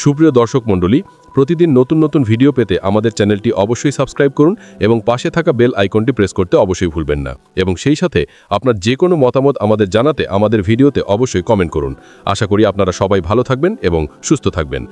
সুপ্রিয় দর্শক মণ্ডলী, প্রতিদিন নতুন নতুন ভিডিও পেতে আমাদের চ্যানেলটি অবশ্যই সাবস্ক্রাইব করুন এবং পাশে থাকা বেল আইকনটি প্রেস করতে অবশ্যই ভুলবেন না। এবং সেই সাথে আপনার যে কোনো মতামত আমাদের জানাতে আমাদের ভিডিওতে অবশ্যই কমেন্ট করুন। আশা করি আপনারা সবাই ভালো থাকবেন এবং সুস্থ থাকবেন।